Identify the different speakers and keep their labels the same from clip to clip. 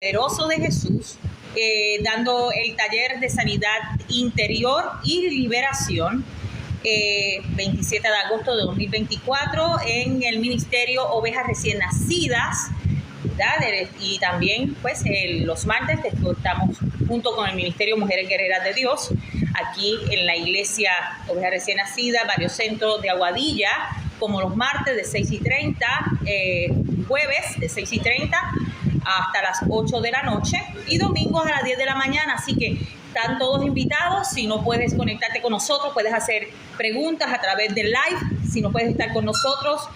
Speaker 1: Poderoso de Jesús, dando el taller de sanidad interior y liberación, 27 de agosto de 2024 en el Ministerio Ovejas Recién Nacidas, ¿verdad? Y también pues los martes estamos junto con el Ministerio Mujeres Guerreras de Dios, aquí en la Iglesia Ovejas Recién Nacidas, varios centros de Aguadilla, como los martes de 6:30, jueves de 6:30 hasta las 8 de la noche y domingos a las 10 de la mañana. Así que están todos invitados. Si no puedes conectarte con nosotros, puedes hacer preguntas a través del live. Si no puedes estar con nosotros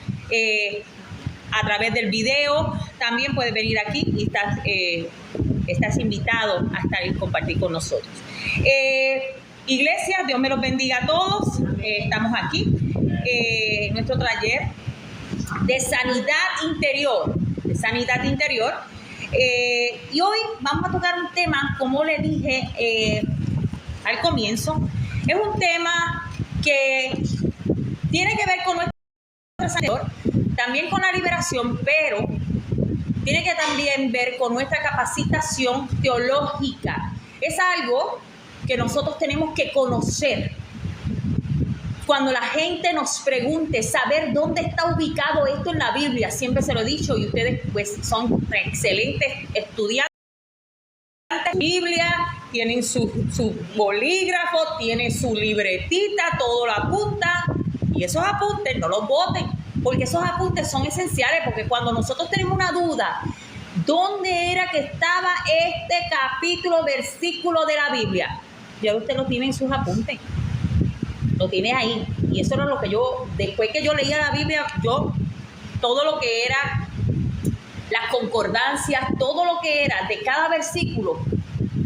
Speaker 1: a través del video, también puedes venir aquí y estás invitado a estar y compartir con nosotros. Iglesia, Dios me los bendiga a todos. Estamos aquí en nuestro taller de sanidad interior. Y hoy vamos a tocar un tema, como le dije al comienzo, es un tema que tiene que ver con nuestro sanador, también con la liberación, pero tiene que también ver con nuestra capacitación teológica. Es algo que nosotros tenemos que conocer. Cuando la gente nos pregunte, saber dónde está ubicado esto en la Biblia, siempre se lo he dicho, y ustedes pues son excelentes estudiantes de Biblia, tienen su bolígrafo, tienen su libretita, todo lo apuntan, y esos apuntes no los boten, porque esos apuntes son esenciales, porque cuando nosotros tenemos una duda, ¿dónde era que estaba este capítulo, versículo de la Biblia? Ya usted lo tiene en sus apuntes. Lo tiene ahí. Y eso era lo que yo, después que yo leía la Biblia, todo lo que era las concordancias, todo lo que era de cada versículo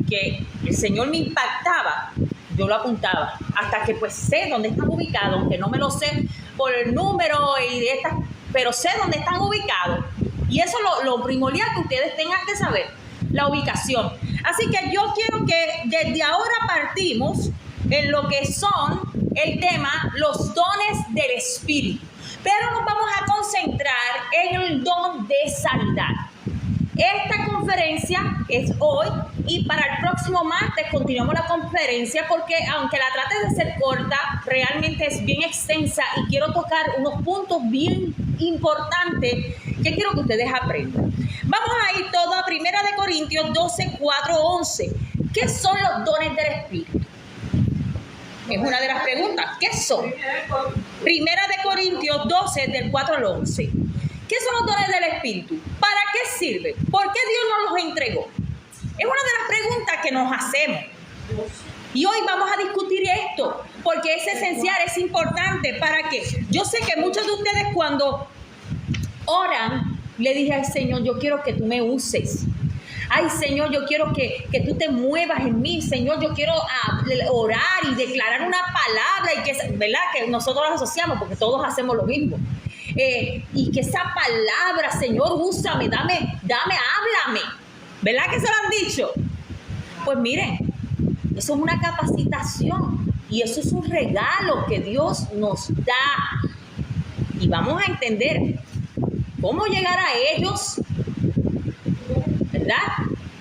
Speaker 1: que el Señor me impactaba, yo lo apuntaba. Hasta que pues sé dónde están ubicados, aunque no me lo sé por el número y de estas, pero sé dónde están ubicados. Y eso es lo primordial que ustedes tengan que saber, la ubicación. Así que yo quiero que desde ahora partimos en lo que son el tema, los dones del Espíritu. Pero nos vamos a concentrar en el don de sanidad. Esta conferencia es hoy y para el próximo martes continuamos la conferencia porque aunque la trate de ser corta, realmente es bien extensa y quiero tocar unos puntos bien importantes que quiero que ustedes aprendan. Vamos a ir todo a 1 Corintios 12, 4, 11. ¿Qué son los dones del Espíritu? Es una de las preguntas. ¿Qué son? 1 Corintios 12, del 4 al 11. ¿Qué son los dones del Espíritu? ¿Para qué sirven? ¿Por qué Dios nos los entregó? Es una de las preguntas que nos hacemos. Y hoy vamos a discutir esto, porque es esencial, es importante. ¿Para qué? Yo sé que muchos de ustedes cuando oran, le dije al Señor, yo quiero que tú me uses. Ay, Señor, yo quiero que tú te muevas en mí. Señor, yo quiero orar y declarar una palabra y que, ¿verdad? Que nosotros las asociamos porque todos hacemos lo mismo. Y que esa palabra, Señor, úsame, dame, háblame. ¿Verdad que se lo han dicho? Pues miren, eso es una capacitación y eso es un regalo que Dios nos da. Y vamos a entender cómo llegar a ellos, ¿verdad?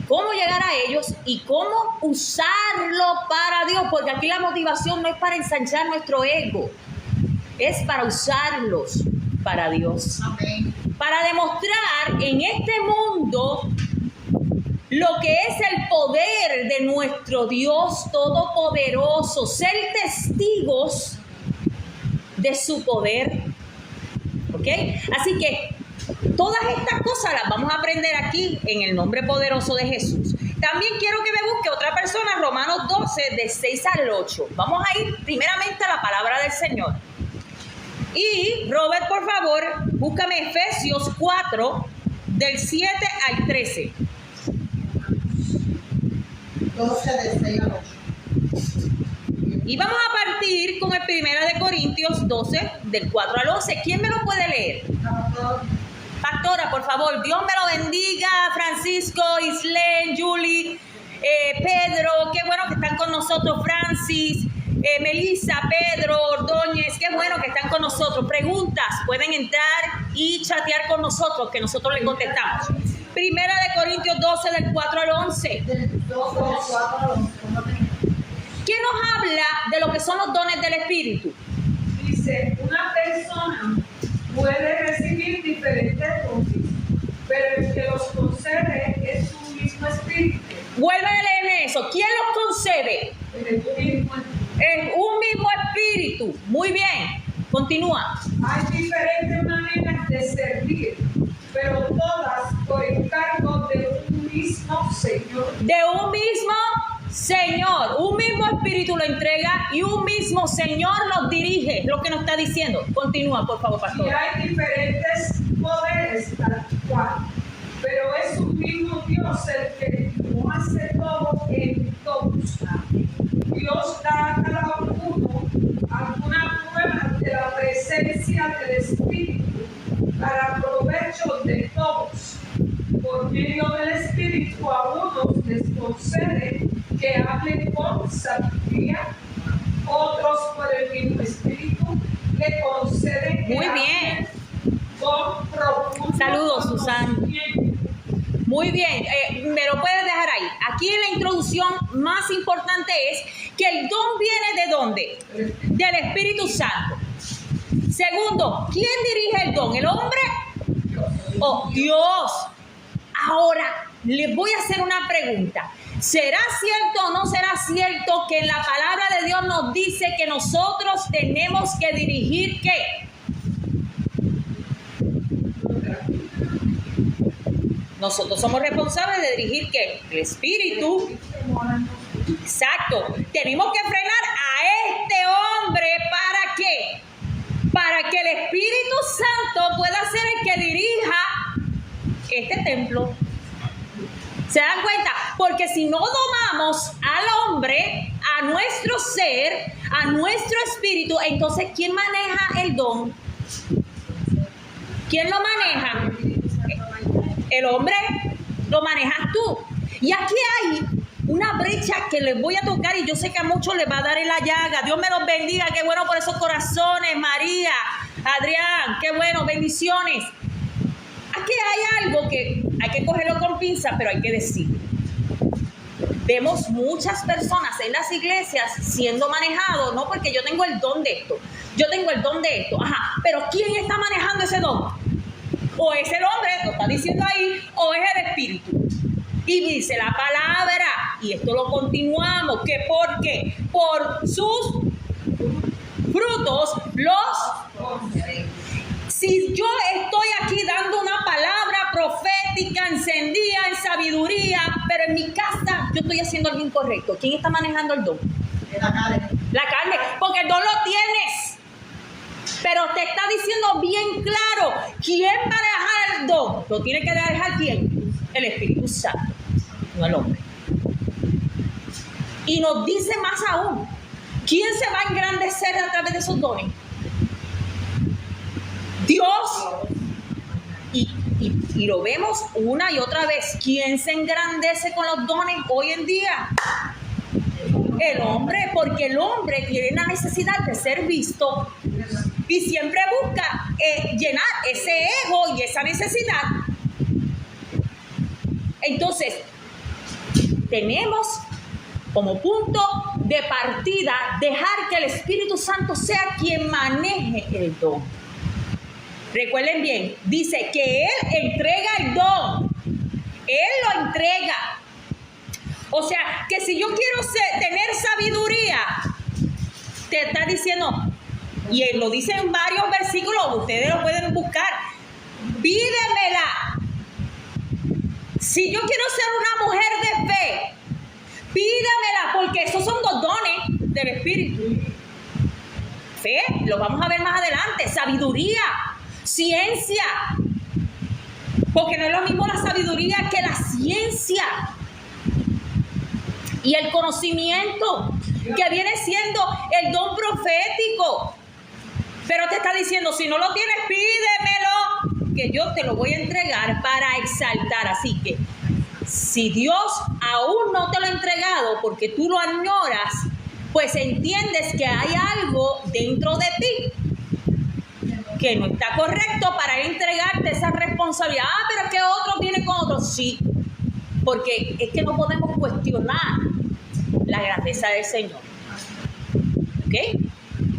Speaker 1: Cómo llegar a ellos y cómo usarlo para Dios, porque aquí la motivación no es para ensanchar nuestro ego, es para usarlos para Dios. Amén. Para demostrar en este mundo lo que es el poder de nuestro Dios todopoderoso, ser testigos de su poder. ¿Ok? Así que todas estas cosas las vamos a aprender aquí en el nombre poderoso de Jesús. También quiero que me busque otra persona, Romanos 12, de 6 al 8. Vamos a ir primeramente a la palabra del Señor. Y Robert, por favor, búscame Efesios 4, del 7 al 13.
Speaker 2: 12 de 6 al 8.
Speaker 1: Y vamos a partir con el 1 Corintios 12, del 4 al 11. ¿Quién me lo puede leer? Pastora, por favor, Dios me lo bendiga. Francisco, Islen, Julie, Pedro, qué bueno que están con nosotros. Francis, Melissa, Pedro, Ordóñez, qué bueno que están con nosotros. Preguntas, pueden entrar y chatear con nosotros, que nosotros les contestamos. Primera de Corintios 12, del 4 al 11.
Speaker 2: Del 12 al 4 al 11.
Speaker 1: ¿Qué nos habla de lo que son los dones del Espíritu?
Speaker 3: Dice, una persona puede recibir diferentes dones, pero el que los concede es un mismo espíritu.
Speaker 1: Vuelve a leer eso. ¿Quién los concede? Es un mismo espíritu. Muy bien. Continúa.
Speaker 3: Hay diferentes maneras de servir, pero todas por encargo de un mismo Señor.
Speaker 1: De un mismo Señor, un mismo espíritu lo entrega y un mismo Señor nos dirige. Lo que nos está diciendo. Continúa, por favor,
Speaker 3: Y
Speaker 1: pastor.
Speaker 3: hay diferentes poderes tal cual, pero es un mismo Dios el que lo hace todo en todos. Dios da a cada uno alguna prueba de la presencia del Espíritu para provecho de todos. Por medio del Espíritu a unos les concede que hablen con sabiduría, otros por el mismo Espíritu le conceden que
Speaker 1: Muy bien.
Speaker 3: hablen con profundo
Speaker 1: Saludos, Susana.
Speaker 3: conocimiento.
Speaker 1: Muy bien, me lo puedes dejar ahí. Aquí en la introducción más importante es que el don viene ¿de dónde? Del Espíritu Santo. Segundo, ¿quién dirige el don? ¿El hombre? Oh, Dios. Ahora, les voy a hacer una pregunta. ¿Será cierto o no será cierto que en la palabra de Dios nos dice que nosotros tenemos que dirigir qué? Nosotros somos responsables de dirigir ¿qué? El Espíritu. Exacto. Tenemos que frenar a este hombre ¿para qué? Para que el Espíritu Santo pueda ser el que dirija este templo. ¿Se dan cuenta? Porque si no domamos al hombre, a nuestro ser, a nuestro espíritu, entonces ¿quién maneja el don? ¿Quién lo maneja? El hombre, lo manejas tú. Y aquí hay una brecha que les voy a tocar y yo sé que a muchos les va a dar en la llaga. Dios me los bendiga, qué bueno por esos corazones, María, Adrián, qué bueno, bendiciones. Aquí hay algo que hay que cogerlo con pinza, pero hay que decir. Vemos muchas personas en las iglesias siendo manejados, no porque yo tengo el don de esto, yo tengo el don de esto, ajá, pero ¿quién está manejando ese don? O es el hombre, lo está diciendo ahí, o es el espíritu. Y dice la palabra, y esto lo continuamos, que porque por sus frutos los... Si yo estoy aquí dando una palabra profética, encendida en sabiduría, pero en mi casa yo estoy haciendo algo incorrecto, ¿quién está manejando el don?
Speaker 2: La carne.
Speaker 1: La carne, porque el don lo tienes. Pero te está diciendo bien claro, ¿quién va a dejar el don? Lo tiene que dejar ¿quién? El Espíritu Santo, no el hombre. Y nos dice más aún, ¿quién se va a engrandecer a través de esos dones? Dios. Y lo vemos una y otra vez. ¿Quién se engrandece con los dones hoy en día? El hombre, porque el hombre tiene la necesidad de ser visto y siempre busca llenar ese ego y esa necesidad. Entonces, tenemos como punto de partida dejar que el Espíritu Santo sea quien maneje el don. Recuerden bien, dice que Él entrega el don. Él lo entrega. O sea, que si yo quiero tener sabiduría, te está diciendo, y Él lo dice en varios versículos, ustedes lo pueden buscar, pídemela. Si yo quiero ser una mujer de fe, pídemela, porque esos son dos dones del Espíritu. Fe, lo vamos a ver más adelante, sabiduría, ciencia, porque no es lo mismo la sabiduría que la ciencia y el conocimiento, que viene siendo el don profético. Pero te está diciendo, si no lo tienes, pídemelo, que yo te lo voy a entregar para exaltar. Así que si Dios aún no te lo ha entregado porque tú lo añoras, pues entiendes que hay algo dentro de ti que no está correcto para entregarte esa responsabilidad. Ah, pero es que otros vienen con otros. Sí, porque es que no podemos cuestionar la grandeza del Señor. ¿Ok?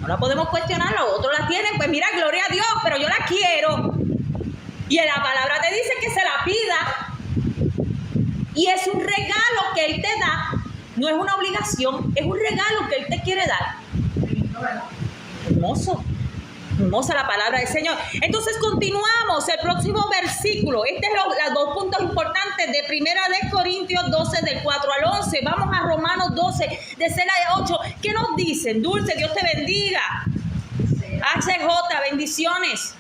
Speaker 1: No la podemos cuestionar, los otros la tienen. Pues mira, gloria a Dios, pero yo la quiero. Y en la palabra te dice que se la pida. Y es un regalo que Él te da. No es una obligación, es un regalo que Él te quiere dar. Hermoso. Hermosa la palabra del Señor. Entonces continuamos el próximo versículo. Este es los dos puntos importantes de 1 Corintios 12 del 4 al 11. Vamos a Romanos 12 de 6 al 8. ¿Qué nos dicen? Dulce, Dios te bendiga. HJ, bendiciones.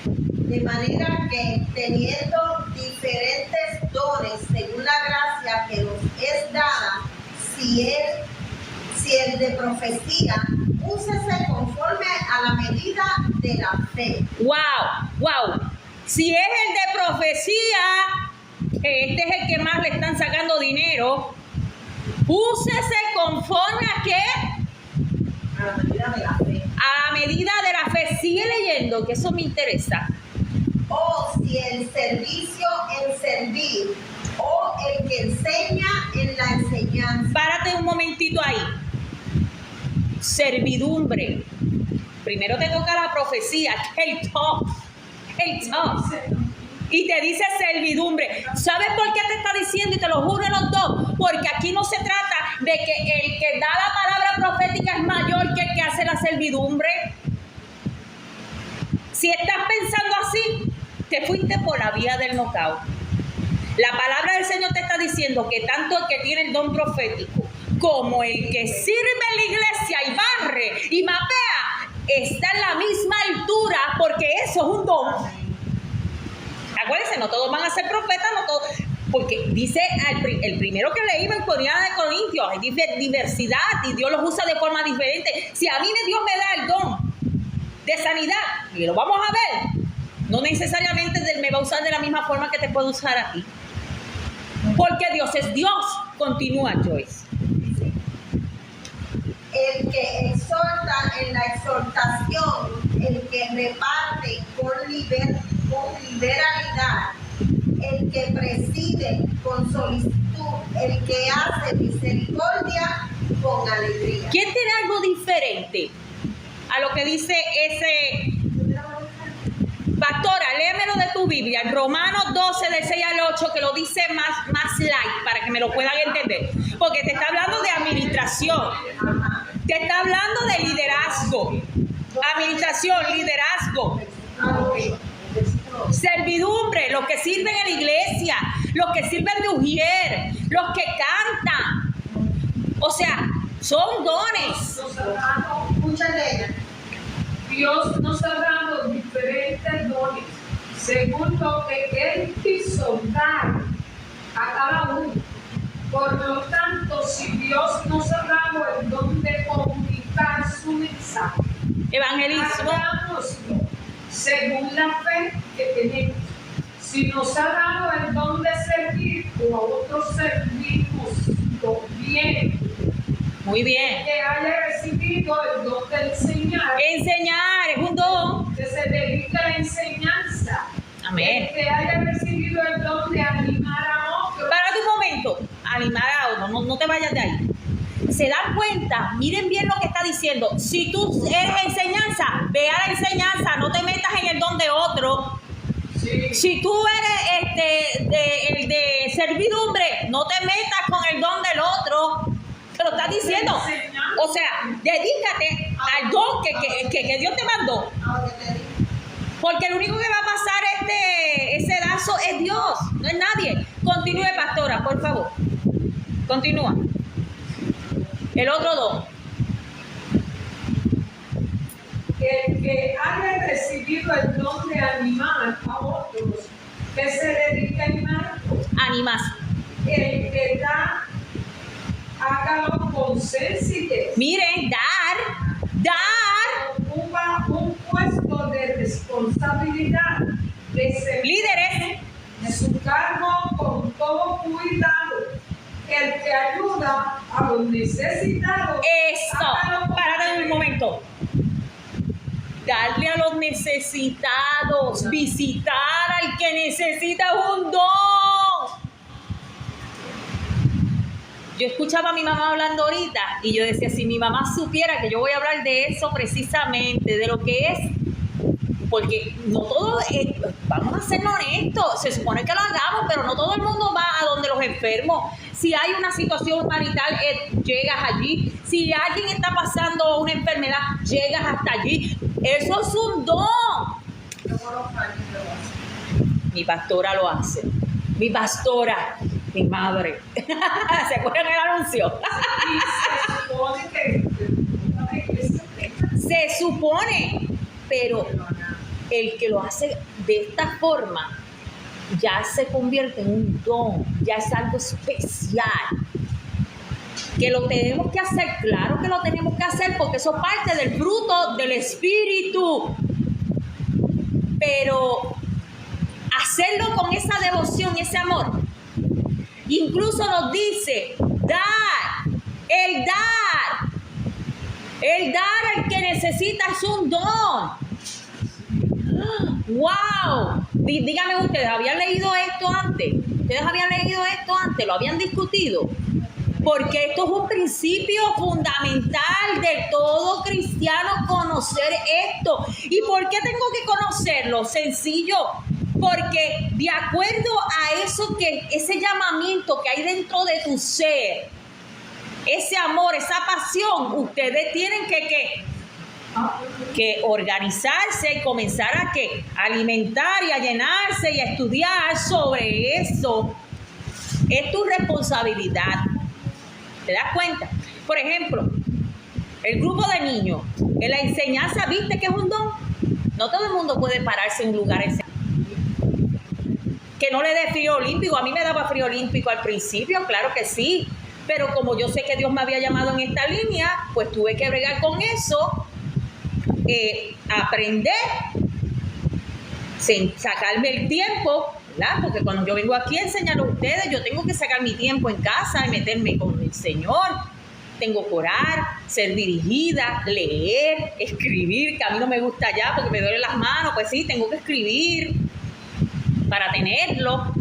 Speaker 2: De manera que teniendo diferentes dones según la gracia que nos es dada, si el de profecía, úsese conforme a la medida de la fe.
Speaker 1: Wow. Si es el de profecía, este es el que más le están sacando dinero. Úsese conforme a qué?
Speaker 2: A la medida de la fe.
Speaker 1: A la medida de la fe. Sigue leyendo, que eso me interesa.
Speaker 2: O si el servicio en servir, o el que enseña en la enseñanza.
Speaker 1: Párate un momentito ahí. Servidumbre. Primero te toca la profecía, el top. Y te dice servidumbre. ¿Sabes por qué te está diciendo? Y te lo juro en los dos. Porque aquí no se trata de que el que da la palabra profética es mayor que el que hace la servidumbre. Si estás pensando así, te fuiste por la vía del knockout. La palabra del Señor te está diciendo que tanto el que tiene el don profético como el que sirve en la iglesia y barre y mapea está en la misma altura, porque eso es un don. Acuérdense, no todos van a ser profetas, no todos, porque dice el primero que leímos en 1 Corintios, hay diversidad y Dios los usa de forma diferente. Si a mí Dios me da el don de sanidad, y lo vamos a ver, no necesariamente me va a usar de la misma forma que te puede usar a ti. Porque Dios es Dios. Continúa, Joyce.
Speaker 2: El que exhorta en la exhortación, el que reparte con liberalidad, el que preside con solicitud, el que hace misericordia con alegría.
Speaker 1: ¿Quién tiene algo diferente a lo que dice ese? Pastora, léemelo de tu Biblia, Romanos 12, del 6 al 8, que lo dice más light, para que me lo puedan entender. Porque te está hablando de administración, te está hablando de liderazgo, administración, liderazgo, servidumbre, los que sirven en la iglesia, los que sirven de ujier, los que cantan. O sea, son dones.
Speaker 2: Muchas de ellas.
Speaker 3: Dios nos ha dado diferentes dones según lo que Él quiso dar a cada uno. Por lo tanto, si Dios nos ha dado el don de comunicar su mensaje,
Speaker 1: Evangelismo,
Speaker 3: hagámoslo según la fe que tenemos. Si nos ha dado el don de servir, o a otros servimos bien.
Speaker 1: muy bien.
Speaker 3: Que haya recibido el don de enseñar.
Speaker 1: Enseñar es un don.
Speaker 3: Que se dedique a la enseñanza.
Speaker 1: Amén.
Speaker 3: El que haya recibido el don de animar a otros.
Speaker 1: Párate un momento. Animar a otro, no te vayas de ahí. Se dan cuenta, miren bien lo que está diciendo. Si tú eres enseñanza, ve a la enseñanza, no te metas en el don de otro.
Speaker 3: Sí.
Speaker 1: Si tú eres el de servidumbre, no te metas con el don del otro. Te lo está diciendo. O sea, dedícate al don que Dios te mandó. Porque el único que va a pasar ese lazo es Dios, no es nadie. Continúe, pastora, por favor. Continúa. El otro don.
Speaker 3: El que haya recibido el don de animar a otros, que se dedique a animar.
Speaker 1: Animas.
Speaker 3: El que da, hágalo con sencillez.
Speaker 1: Miren, dar.
Speaker 3: Ocupa un puesto de responsabilidad, de servir
Speaker 1: Líderes.
Speaker 3: de su cargo con todo cuidado. El que ayuda a los necesitados.
Speaker 1: Eso. Párate un momento. darle a los necesitados, visitar al que necesita un don. Yo escuchaba a mi mamá hablando ahorita y yo decía, si mi mamá supiera que yo voy a hablar de eso precisamente, de lo que es, porque no todo es, vamos a ser honestos, se supone que lo hagamos, pero no todo el mundo va a donde los enfermos. Si hay una situación marital, llegas allí. Si alguien está pasando una enfermedad, llegas hasta allí. Eso es un don. Mi pastora lo hace. Mi pastora, mi madre. ¿Se acuerdan del anuncio? Se supone, pero el que lo hace de esta forma ya se convierte en un don, ya es algo especial. Que lo tenemos que hacer, claro que lo tenemos que hacer porque eso es parte del fruto del Espíritu. Pero hacerlo con esa devoción y ese amor. Incluso nos dice, dar al que necesita es un don. ¡Wow! Díganme ustedes, ¿habían leído esto antes? ¿Ustedes habían leído esto antes? ¿Lo habían discutido? Porque esto es un principio fundamental de todo cristiano, conocer esto. ¿Y por qué tengo que conocerlo? Sencillo, porque de acuerdo a eso ese llamamiento que hay dentro de tu ser, ese amor, esa pasión, ustedes tienen que organizarse y comenzar a alimentar y a llenarse y a estudiar sobre eso. Es tu responsabilidad. ¿Te das cuenta? Por ejemplo, el grupo de niños, en la enseñanza, ¿viste que es un don? No todo el mundo puede pararse en un lugar que no le dé frío olímpico. A mí me daba frío olímpico al principio, claro que sí, pero como yo sé que Dios me había llamado en esta línea, pues tuve que bregar con eso, aprender, sacarme el tiempo, ¿verdad? Porque cuando yo vengo aquí a enseñar a ustedes, yo tengo que sacar mi tiempo en casa y meterme con el Señor. Tengo que orar, ser dirigida, leer, escribir, que a mí no me gusta ya porque me duelen las manos. Pues sí, tengo que escribir para tenerlo.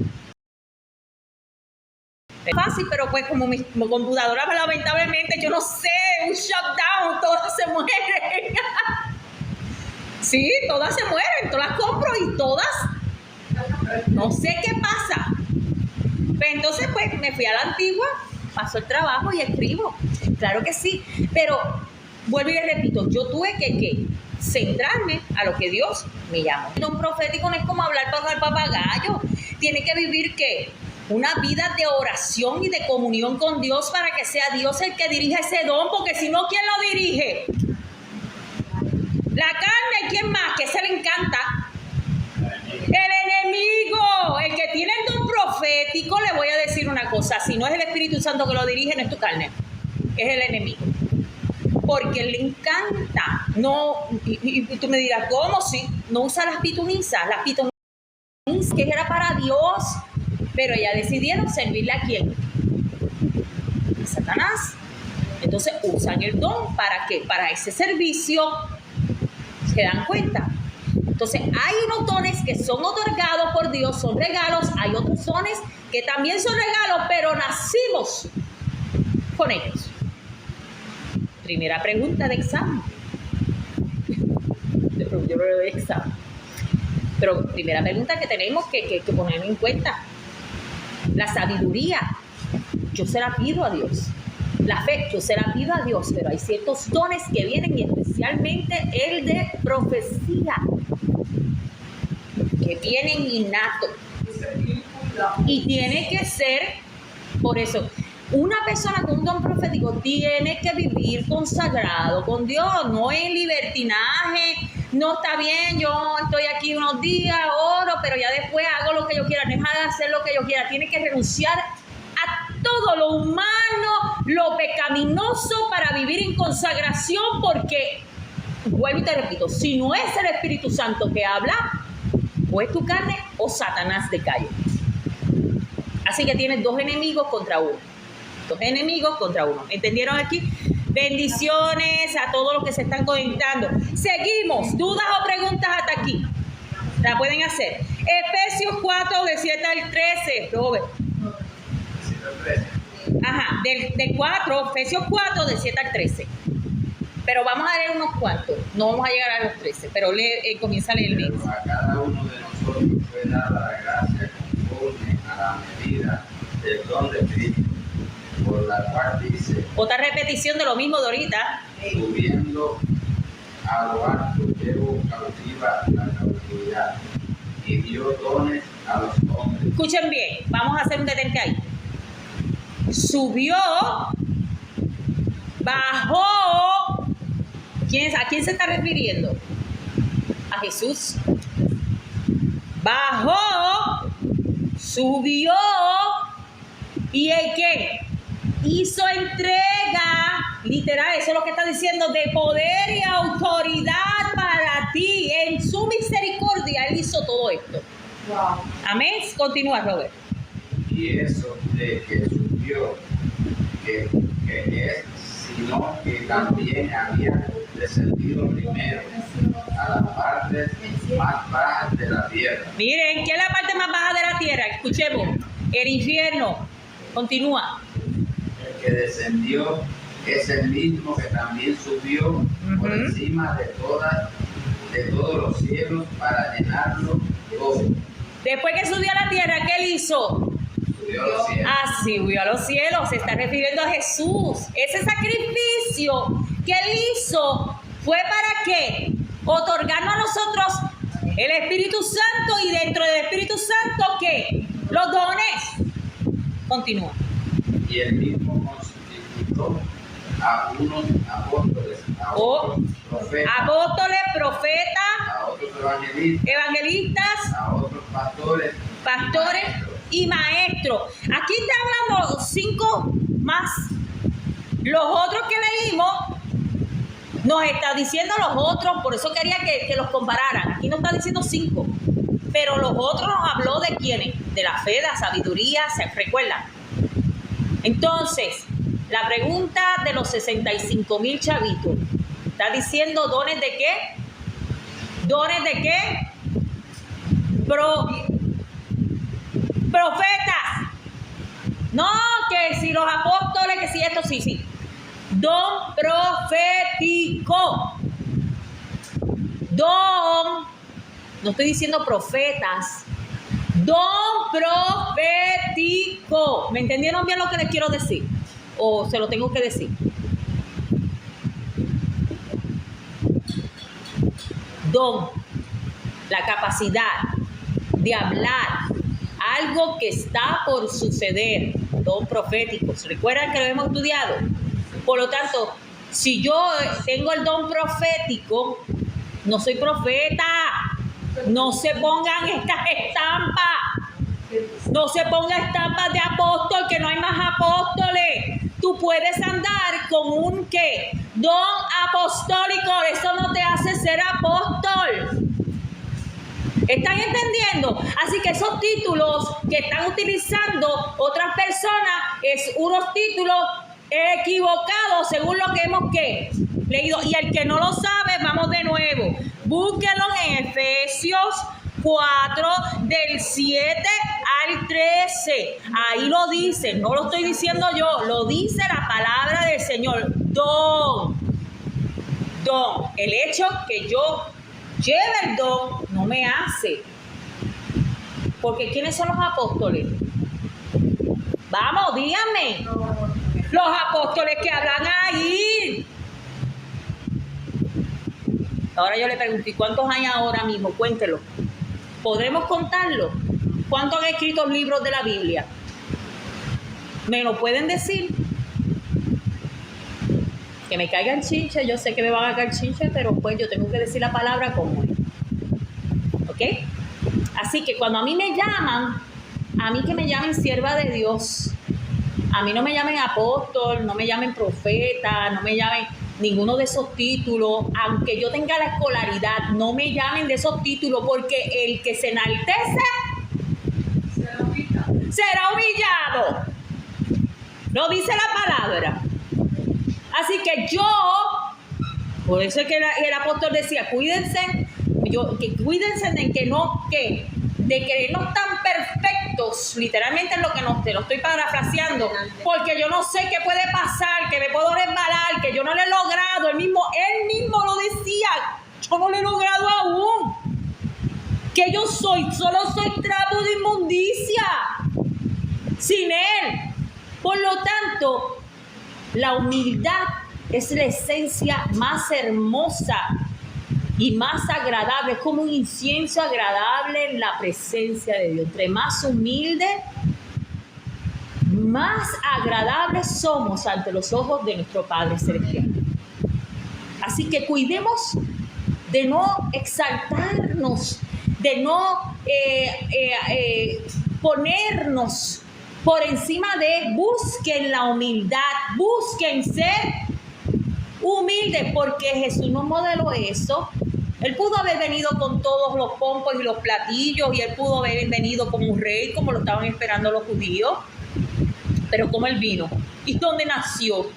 Speaker 1: Es fácil, pero pues como mi computadora, lamentablemente, yo no sé, un shutdown, todas se mueren. Sí, todas se mueren, todas las compro y todas, no sé qué pasa. Pero entonces pues me fui a la antigua, paso el trabajo y escribo. Claro que sí, pero vuelvo y les repito, yo tuve que centrarme a lo que Dios me llamó. Un profético no es como hablar para el papagayo, tiene que vivir ¿qué? Una vida de oración y de comunión con Dios para que sea Dios el que dirija ese don, porque si no, ¿quién lo dirige? La carne, ¿quién más? Que se le encanta. El enemigo, el que tiene el don profético, le voy a decir una cosa, si no es el Espíritu Santo que lo dirige, no es tu carne, es el enemigo. Porque le encanta, no, y tú me dirás, ¿cómo? Si no usa las pitonizas que era para Dios, pero ellas decidieron servirle ¿a quién? A Satanás. Entonces usan el don, ¿para qué? Para ese servicio. ¿Se dan cuenta? Entonces hay unos dones que son otorgados por Dios, son regalos, hay otros dones que también son regalos, pero nacimos con ellos. Primera pregunta de examen. Yo no le doy examen. Pero primera pregunta que tenemos que poner en cuenta. La sabiduría, yo se la pido a Dios. La fe, yo se la pido a Dios, pero hay ciertos dones que vienen, y especialmente el de profecía, que vienen innatos. Y tiene que ser, por eso, una persona con un don profético tiene que vivir consagrado con Dios, no en libertinaje. No está bien, yo estoy aquí unos días, oro, pero ya después hago lo que yo quiera, deja de hacer lo que yo quiera. Tiene que renunciar a todo lo humano, lo pecaminoso para vivir en consagración, porque, vuelvo y te repito, si no es el Espíritu Santo que habla, o es tu carne o Satanás de calle. Así que tienes dos enemigos contra uno. Dos enemigos contra uno. ¿Entendieron aquí? Bendiciones a todos los que se están conectando. Seguimos. ¿Dudas o preguntas hasta aquí? La pueden hacer. Efesios 4, del 7 al 13, Robert. Ajá, del 4, Efesios 4, del 7 al 13. Pero vamos a leer unos cuantos. No vamos a llegar a los 13, pero comienza a leer bien.
Speaker 4: Pero a cada uno de nosotros fue dada la gracia conforme a la medida del don de Cristo, por la cual dice,
Speaker 1: Otra repetición de lo mismo de ahorita.
Speaker 4: subiendo a lo alto, llevo cautiva la cautividad y dio dones a los hombres.
Speaker 1: Escuchen bien, vamos a hacer un detente ahí. Subió, bajó. ¿A quién se está refiriendo? A Jesús. Bajó, subió, ¿y el qué? Hizo entrega, literal, eso es lo que está diciendo, de poder y autoridad para ti. En su misericordia Él hizo todo esto.
Speaker 3: Wow.
Speaker 1: Amén. Continúa, Robert.
Speaker 4: Y eso de que subió, que es, sino que también había descendido primero a las partes más bajas de la tierra.
Speaker 1: Miren, ¿qué es la parte más baja de la tierra? Escuchemos. El infierno. Continúa.
Speaker 4: El que descendió es el mismo que también subió por encima de todos los cielos para llenarlo todo.
Speaker 1: Después que subió a la tierra, ¿qué Él hizo?
Speaker 4: Subió a los cielos.
Speaker 1: Subió a los cielos. Se está refiriendo a Jesús. Ese sacrificio que Él hizo fue para qué? Otorgarnos a nosotros el Espíritu Santo, y dentro del Espíritu Santo, ¿qué? Los dones. Continúa.
Speaker 4: Y él mismo constituyó a unos apóstoles, a otros profetas,
Speaker 1: Apóstoles, profetas,
Speaker 4: a otros evangelistas,
Speaker 1: evangelistas,
Speaker 4: a otros pastores
Speaker 1: y maestros. Aquí está hablando 5 más. Los otros que leímos nos está diciendo los otros, por eso quería que los compararan. Aquí nos está diciendo 5, pero los otros nos habló de quiénes, de la fe, de la sabiduría, ¿se recuerdan? Entonces, la pregunta de los 65,000 chavitos, está diciendo dones de qué? ¿Dones de qué? Profetas. No, que si los apóstoles, que si esto, sí. Don profético. Don, no estoy diciendo profetas. Don profético. ¿Me entendieron bien lo que les quiero decir? ¿O se lo tengo que decir? Don, la capacidad de hablar algo que está por suceder. Don profético. ¿Se recuerdan que lo hemos estudiado? Por lo tanto, si yo tengo el don profético, no soy profeta. No se pongan estas estampas. No se pongan estampas de apóstol, que no hay más apóstoles. Tú puedes andar con un ¿qué? Don apostólico. Eso no te hace ser apóstol. ¿Están entendiendo? Así que esos títulos que están utilizando otras personas es unos títulos equivocados según lo que hemos leído. Y el que no lo sabe, vamos de nuevo. Búsquenlo en Efesios 4, del 7 al 13. Ahí lo dice, no lo estoy diciendo yo, lo dice la palabra del Señor. Don. El hecho que yo lleve el don no me hace. Porque ¿quiénes son los apóstoles? Vamos, díganme. Los apóstoles que hablan ahí. Ahora yo le pregunto, ¿y cuántos hay ahora mismo? Cuéntelo. ¿Podremos contarlo? ¿Cuántos han escrito libros de la Biblia? ¿Me lo pueden decir? Que me caigan chinches, yo sé que me van a caer chinches, pero pues yo tengo que decir la palabra como es. ¿Ok? Así que cuando a mí me llaman, a mí que me llamen sierva de Dios, a mí no me llamen apóstol, no me llamen profeta, no me llamen ninguno de esos títulos, aunque yo tenga la escolaridad, no me llamen de esos títulos, porque el que se enaltece será humillado. Lo dice la palabra. Así que por eso es que el apóstol decía, cuídense de creernos tan perfectos, literalmente es lo que te lo estoy parafraseando, porque yo no sé qué puede pasar, que me puedo resbalar, que yo no lo he logrado, él mismo lo decía, yo no lo he logrado aún, que yo solo soy trapo de inmundicia, sin él. Por lo tanto, la humildad es la esencia más hermosa y más agradable, es como un incienso agradable en la presencia de Dios. Entre más humilde, más agradables somos ante los ojos de nuestro Padre Celestial. Así que cuidemos de no exaltarnos, de no ponernos por encima busquen la humildad, busquen ser humildes, porque Jesús nos modeló eso. Él pudo haber venido con todos los pompos y los platillos, y él pudo haber venido como un rey, como lo estaban esperando los judíos, pero como él vino y dónde nació.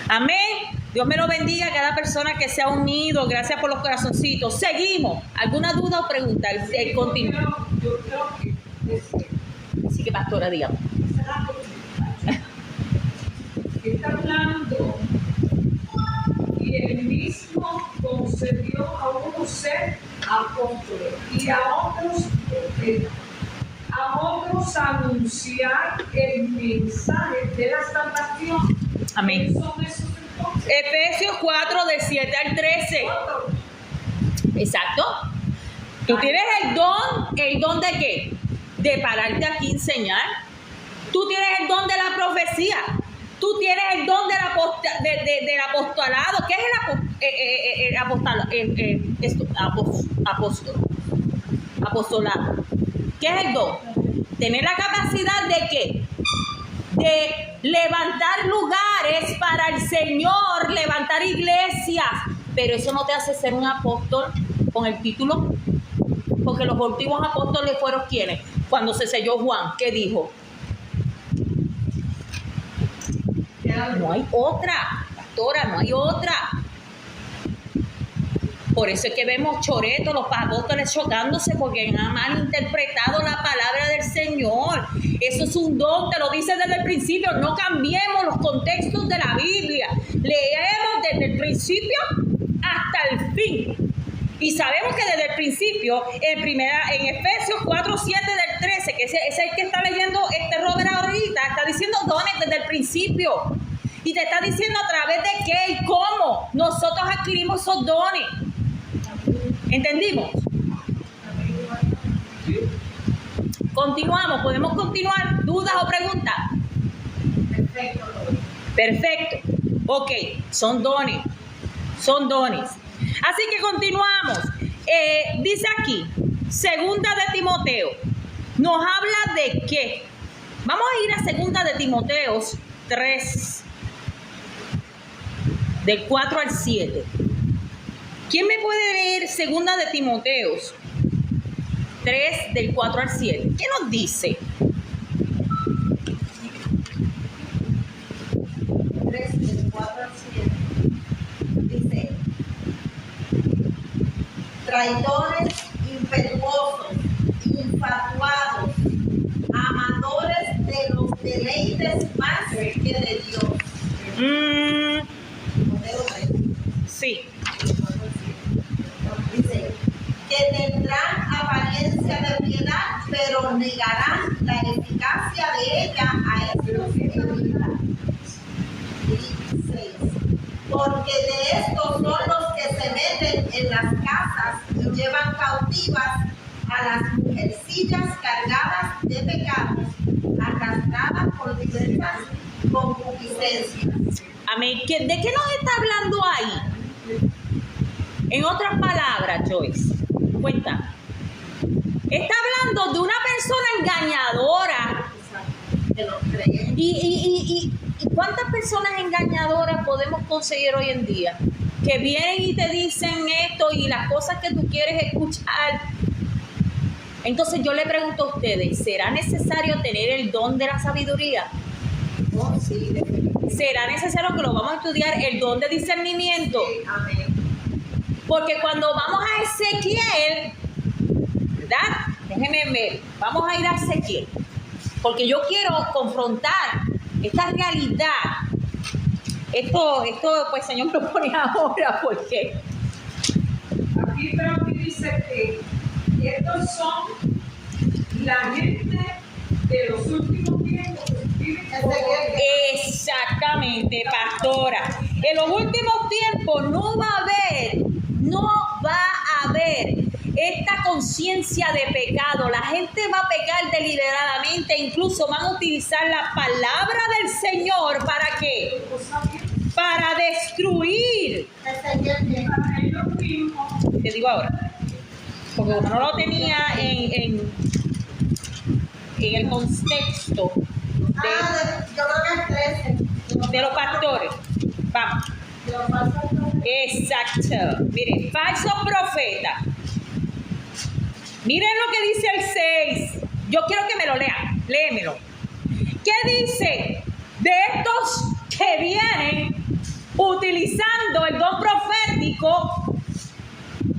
Speaker 1: Amén. Dios me lo bendiga a cada persona que se ha unido. Gracias por los corazoncitos. Seguimos. ¿Alguna duda o pregunta? Continúa.
Speaker 3: Yo creo que
Speaker 1: Así que, pastora, digamos.
Speaker 3: Está hablando y él mismo concedió a unos ser apóstoles y a otros profetas, a otros anunciar el mensaje de la salvación.
Speaker 1: Amén.
Speaker 3: ¿Qué son esos entonces?
Speaker 1: Efesios 4, del 7 al 13. Exacto. Tú tienes el don de qué? De pararte aquí a enseñar. Tú tienes el don de la profecía. Tú tienes el don del apostolado. ¿Qué es apostolado? ¿Qué es el don? Tener la capacidad de ¿qué? De levantar lugares para el Señor, levantar iglesias. Pero eso no te hace ser un apóstol con el título. Porque los últimos apóstoles fueron ¿quiénes? Cuando se selló Juan, ¿qué dijo? No hay otra, pastora, no hay otra. Por eso es que vemos choretos, los apóstoles chocándose porque han malinterpretado la palabra del Señor. Eso es un don, te lo dice desde el principio. No cambiemos los contextos de la Biblia. Leemos desde el principio hasta el fin. Y sabemos que desde el principio, en Efesios 4, 7 del 13, que es el que está leyendo Robert ahorita, está diciendo dones desde el principio. Y te está diciendo a través de qué y cómo nosotros adquirimos esos dones. ¿Entendimos? Continuamos, podemos continuar. ¿Dudas o preguntas?
Speaker 2: Perfecto.
Speaker 1: Perfecto. Ok, son dones. Son dones. Así que continuamos. Dice aquí, segunda de Timoteo. Nos habla de qué. Vamos a ir a segunda de Timoteo 3. Del 4 al 7. ¿Quién me puede leer segunda de Timoteo 3, del 4 al 7? ¿Qué nos dice?
Speaker 2: 3, del 4 al 7. Dice: traidores, impetuosos, infatuados, amadores de los deleites más que de Dios.
Speaker 1: Sí.
Speaker 2: Dice que tendrán apariencia de piedad, pero negarán la eficacia de ella a estos que imitan. Y 6. Porque de estos son los que se meten en las casas y llevan cautivas a las mujercillas cargadas de pecados, arrastradas por diversas concupiscencias.
Speaker 1: Amén. ¿De qué nos está hablando ahí? En otras palabras, Joyce, cuenta. Está hablando de una persona engañadora.
Speaker 2: De los creyentes.
Speaker 1: ¿Y cuántas personas engañadoras podemos conseguir hoy en día? Que vienen y te dicen esto y las cosas que tú quieres escuchar. Entonces yo le pregunto a ustedes, ¿será necesario tener el don de la sabiduría?
Speaker 2: Oh, sí, definitivamente.
Speaker 1: Será necesario que lo vamos a estudiar, el don de discernimiento.
Speaker 2: Sí, amén.
Speaker 1: Porque cuando vamos a Ezequiel, ¿verdad? Déjenme ver, vamos a ir a Ezequiel. Porque yo quiero confrontar esta realidad. Esto pues Señor me lo pone ahora, porque
Speaker 3: Aquí Trump dice que estos son la gente de los últimos tiempos que viven como
Speaker 1: exactamente, pastora. En los últimos tiempos no va a haber esta conciencia de pecado. La gente va a pecar deliberadamente, incluso van a utilizar la palabra del Señor ¿para qué? Para destruir.
Speaker 3: para ellos mismos.
Speaker 1: Te digo ahora, porque uno no lo tenía en el contexto
Speaker 2: Yo creo que es 13.
Speaker 1: de los pastores. Vamos.
Speaker 2: De los falsos profetas.
Speaker 1: Exacto. Miren, falso profeta. Miren lo que dice el 6. Yo quiero que me lo lean. Léemelo. ¿Qué dice de estos que vienen utilizando el don profético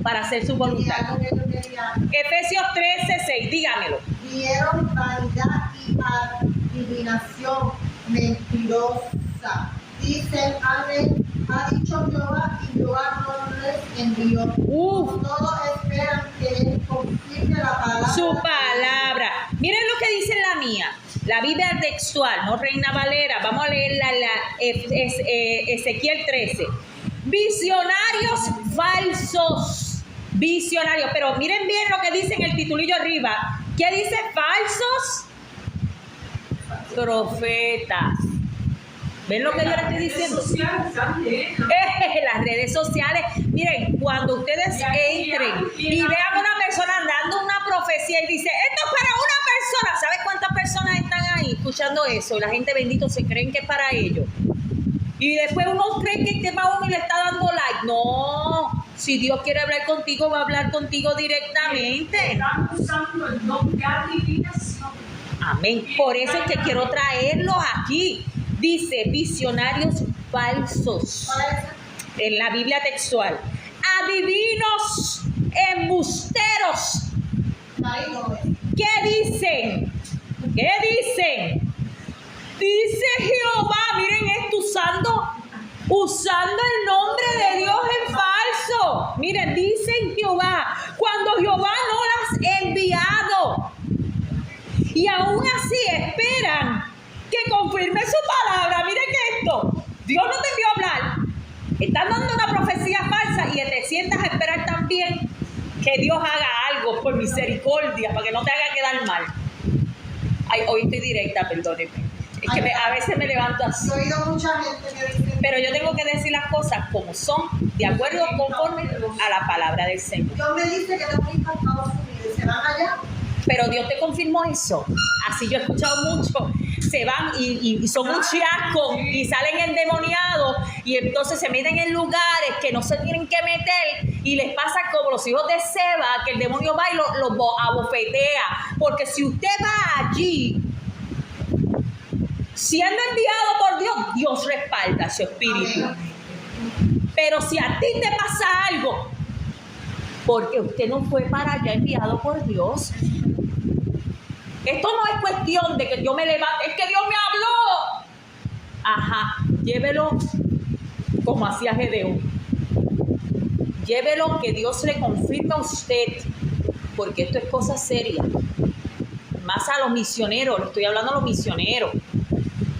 Speaker 1: para hacer su
Speaker 2: Y
Speaker 1: voluntad?
Speaker 2: algo que yo quería,
Speaker 1: Efesios 13:6. Dígamelo.
Speaker 2: dieron vanidad y adivinación mentirosa. Dicen, amén, ha dicho Jehová, y Jehová no les envió. Todos esperan que él confirme la palabra.
Speaker 1: Su palabra. Miren lo que dice la mía. La Biblia textual, no Reina Valera. Vamos a leerla, Ezequiel 13. Visionarios falsos. Visionarios. Pero miren bien lo que dice en el titulillo arriba. ¿Qué dice? Falsos profetas. ¿Ven lo que yo le estoy diciendo?
Speaker 3: Las redes sociales también, ¿no?
Speaker 1: Las redes sociales. Miren, cuando ustedes entren y vean a una persona dando una profecía y dice, esto es para una persona, ¿sabes cuántas personas están ahí escuchando eso? Y la gente bendito se creen que es para ellos. Y después uno cree que este va uno y le está dando like. No, si Dios quiere hablar contigo, va a hablar contigo directamente.
Speaker 3: Están usando el don de adivinación.
Speaker 1: Amén. Por eso es que quiero traerlos aquí. Dice visionarios falsos en la Biblia textual. Adivinos, embusteros. ¿Qué dicen? ¿Qué dicen? Dice Jehová, miren esto, usando el nombre de Dios en falso. Miren, dicen Jehová, cuando Jehová no las ha enviado. Y aún así esperan que confirme su palabra. Miren que esto, Dios no te envió a hablar. Están dando una profecía falsa y te sientas a esperar también que Dios haga algo por misericordia, para que no te haga quedar mal. Ay, hoy estoy directa, perdónenme. Es que a veces me levanto así.
Speaker 2: Yo he oído mucha gente que dice,
Speaker 1: Pero yo tengo que decir las cosas como son, de acuerdo conforme a la palabra del Señor.
Speaker 2: Dios me dice que tengo hijos en Estados Unidos y se van allá.
Speaker 1: Pero Dios te confirmó eso. Así yo he escuchado mucho. Se van y son un chiasco y salen endemoniados y entonces se meten en lugares que no se tienen que meter y les pasa como los hijos de Seba, que el demonio va y los abofetea. Porque si usted va allí siendo enviado por Dios, Dios respalda su espíritu. Pero si a ti te pasa algo, porque usted no fue para allá enviado por Dios, esto no es cuestión de que yo me levante, es que Dios me habló. Ajá, llévelo como hacía Gedeón. Llévelo que Dios le confirme a usted, porque esto es cosa seria. Más a los misioneros, le estoy hablando a los misioneros,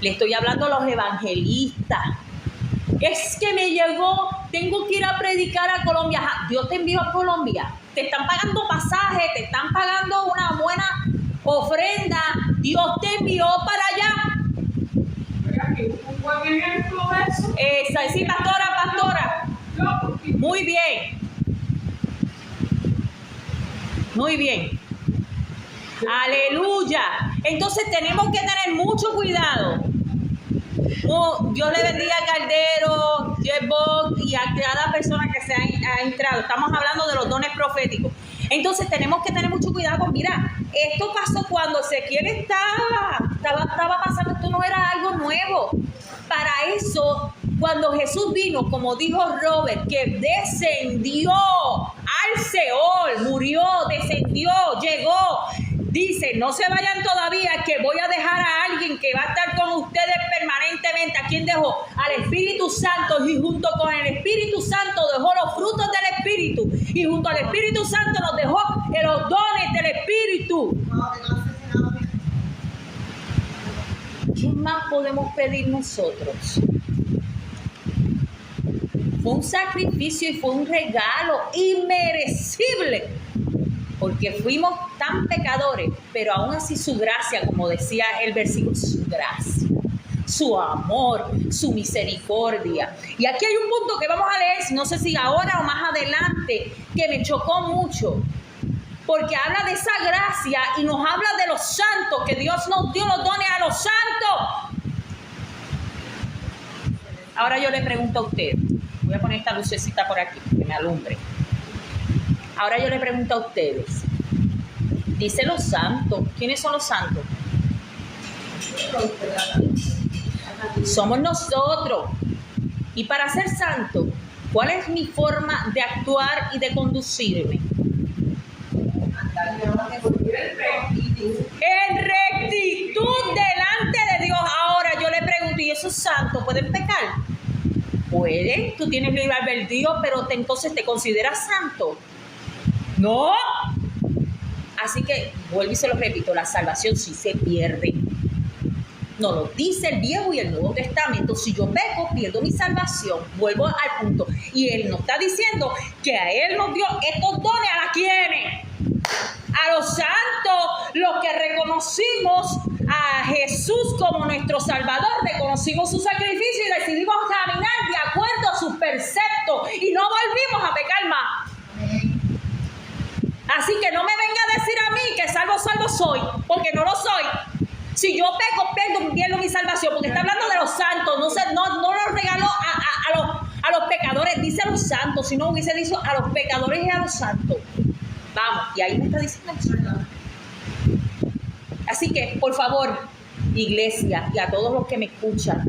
Speaker 1: le estoy hablando a los evangelistas. Es que me llegó, tengo que ir a predicar a Colombia. Ajá, Dios te envió a Colombia, te están pagando pasaje, te están pagando una buena ofrenda, Dios te envió para allá.
Speaker 3: Mira que un buen ejemplo de eso.
Speaker 1: Esa, sí, pastora. Muy bien. Muy bien. Aleluya. Entonces tenemos que tener mucho cuidado. Oh, Dios le bendiga a Caldero, Jeff Bock y a cada persona que se ha entrado. Estamos hablando de los dones proféticos. Entonces tenemos que tener mucho cuidado con, mira, esto pasó cuando Ezequiel estaba pasando, esto no era algo nuevo. nuevo. Para eso, cuando Jesús vino, como dijo Robert, que descendió al Seol, murió, descendió, llegó. Dice, no se vayan todavía, que voy a dejar a alguien que va a estar con ustedes permanentemente. ¿A quién dejó? Al Espíritu Santo. Y junto con el Espíritu Santo dejó los frutos del Espíritu. Y junto al Espíritu Santo nos dejó los dones del Espíritu. ¿Qué más podemos pedir nosotros? Fue un sacrificio y fue un regalo inmerecible, porque fuimos tan pecadores, pero aún así su gracia, como decía el versículo, su gracia, su amor, su misericordia. Y aquí hay un punto que vamos a leer, no sé si ahora o más adelante, que me chocó mucho, porque habla de esa gracia y nos habla de los santos, que Dios nos dio los dones a los santos. Ahora yo le pregunto a usted, voy a poner esta lucecita por aquí, que me alumbre. Ahora yo le pregunto a ustedes, dice los santos, ¿quiénes son los santos? Somos nosotros. Y para ser santo, ¿cuál es mi forma de actuar y de conducirme? En rectitud delante de Dios. Ahora yo le pregunto, ¿y esos santos pueden pecar? Pueden, tú tienes libre albedrío, pero entonces te consideras santo. No. Así que vuelvo y se lo repito, la salvación sí se pierde. Nos lo dice el Viejo y el Nuevo Testamento. Si yo peco, pierdo mi salvación. Vuelvo al punto. Y Él nos está diciendo que a Él nos dio estos dones. ¿A quiénes? A los santos, los que reconocimos a Jesús como nuestro Salvador, reconocimos su sacrificio y decidimos caminar de acuerdo a sus preceptos y no volvimos a pecar más. Así que no me venga a decir a mí que salvo soy, porque no lo soy. Si yo peco, pierdo mi salvación, porque está hablando de los santos, no lo regaló a los pecadores, dice a los santos, si no hubiese dicho a los pecadores y a los santos. Vamos, y ahí me está diciendo eso. Así que, por favor, iglesia, y a todos los que me escuchan,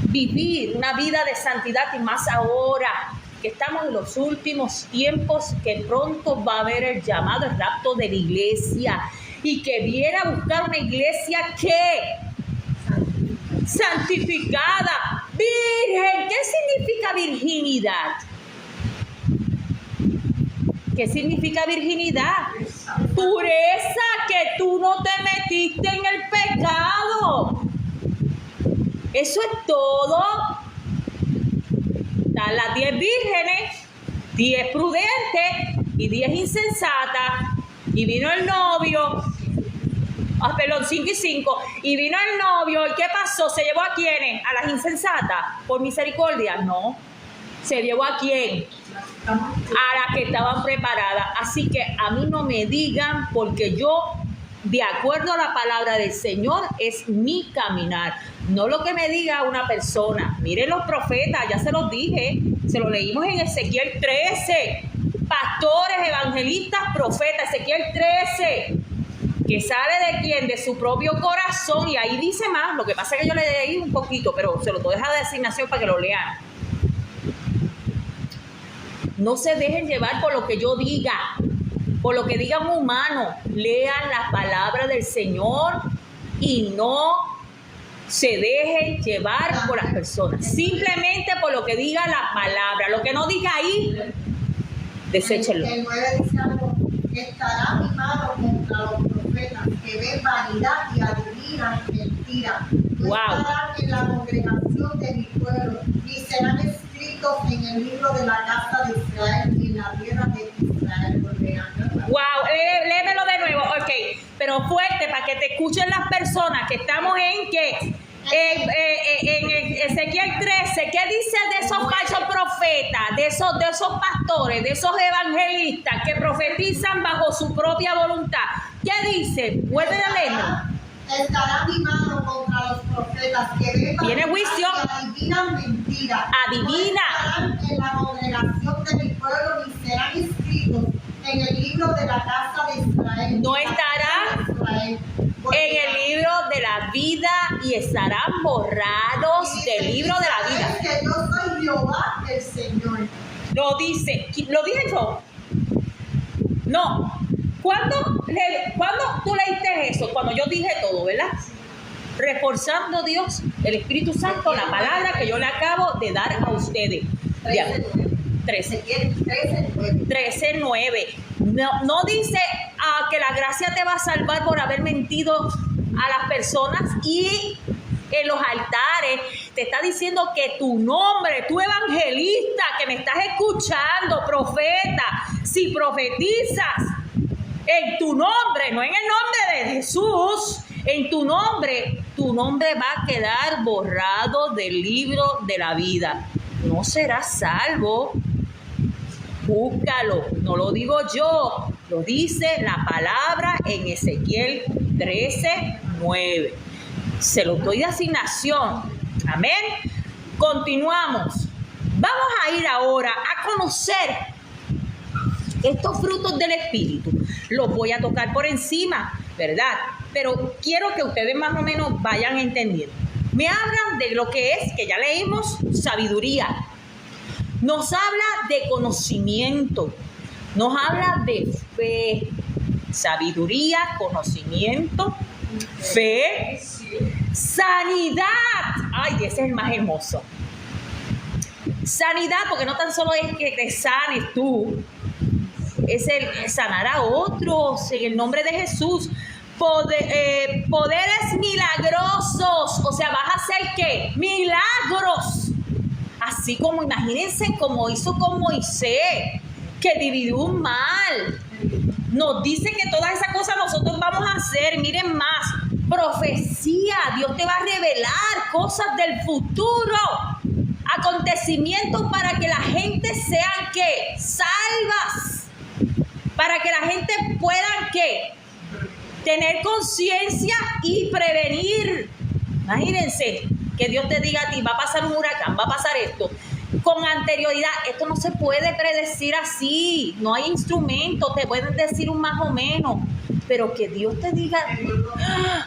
Speaker 1: vivir una vida de santidad, y más ahora que estamos en los últimos tiempos, que pronto va a haber el llamado, el rapto de la iglesia, y que viene a buscar una iglesia que santificada, virgen. ¿Qué significa virginidad? ¿Qué significa virginidad? Pureza, que tú no te metiste en el pecado. Eso es todo. Están las 10 vírgenes, 10 prudentes y 10 insensatas. Y vino el novio, 5 y 5. Y vino el novio, ¿y qué pasó? ¿Se llevó a quiénes? ¿A las insensatas? ¿Por misericordia? No. ¿Se llevó a quién? A las que estaban preparadas. Así que a mí no me digan, porque yo, de acuerdo a la palabra del Señor, es mi caminar, no lo que me diga una persona. Miren los profetas, ya se los dije, se lo leímos en Ezequiel 13, pastores, evangelistas, profetas, Ezequiel 13, que sale de quién, de su propio corazón, y ahí dice más. Lo que pasa es que yo le leí un poquito, pero se lo voy a dejar de asignación para que lo lean. No se dejen llevar por lo que yo diga, por lo que diga un humano. Lean la palabra del Señor y no se dejen llevar por las personas. Simplemente por lo que diga la palabra. Lo que no diga ahí, deséchenlo.
Speaker 2: El 9 dice algo: estará mi mano contra los profetas que ven vanidad y adivinan mentira. No estarán en la congregación de mi pueblo, ni serán escritos en el libro de la casa de Israel y en la tierra de Israel.
Speaker 1: Wow, léemelo de nuevo, ok, pero fuerte para que te escuchen las personas, que estamos en que en Ezequiel 13, ¿qué dice de esos falsos profetas, de esos pastores, de esos evangelistas que profetizan bajo su propia voluntad? ¿Qué dice? Vuelve a leerlo.
Speaker 2: Estará mi mano contra los profetas que ven
Speaker 1: ¿tiene juicio?
Speaker 2: y adivinan mentiras.
Speaker 1: Adivina.
Speaker 2: No estarán en la congregación de mi pueblo, ni serán inscritos en el libro de la casa de Israel.
Speaker 1: No estarán. en el libro de la vida y estarán borrados del libro de la vida.
Speaker 2: Que yo soy Jehová, el Señor.
Speaker 1: Lo dice, ¿lo dije yo? No. ¿Cuándo tú leíste eso? Cuando yo dije todo, ¿verdad? Reforzando Dios, el Espíritu Santo, la palabra que yo le acabo de dar a ustedes. 13:9. No dice que la gracia te va a salvar por haber mentido a las personas y en los altares. Te está diciendo que tu nombre, tu evangelista que me estás escuchando, profeta, si profetizas en tu nombre, no en el nombre de Jesús, en tu nombre va a quedar borrado del libro de la vida. No serás salvo. Búscalo, no lo digo yo, lo dice la palabra en Ezequiel 13:9. Se lo doy de asignación. Amén. Continuamos. Vamos a ir ahora a conocer estos frutos del Espíritu. Los voy a tocar por encima, ¿verdad? Pero quiero que ustedes más o menos vayan entendiendo. Me hablan de lo que es, que ya leímos, sabiduría. Nos habla de conocimiento. Nos habla de fe. Sabiduría, conocimiento, fe, sanidad. Ay, ese es el más hermoso. Sanidad, porque no tan solo es que te sanes tú, es el sanar a otros en el nombre de Jesús. Poderes milagrosos, o sea, vas a hacer ¿qué? Milagros. Así como, imagínense como hizo con Moisés, que dividió un mar. Nos dice que todas esas cosas nosotros vamos a hacer. Miren más, profecía. Dios te va a revelar cosas del futuro, acontecimientos para que la gente sean ¿qué? Salvas, para que la gente pueda ¿qué? Tener conciencia y prevenir. Imagínense que Dios te diga a ti, va a pasar un huracán, va a pasar esto. Con anterioridad, esto no se puede predecir así. No hay instrumento, te pueden decir un más o menos. Pero que Dios te diga, ¡ah!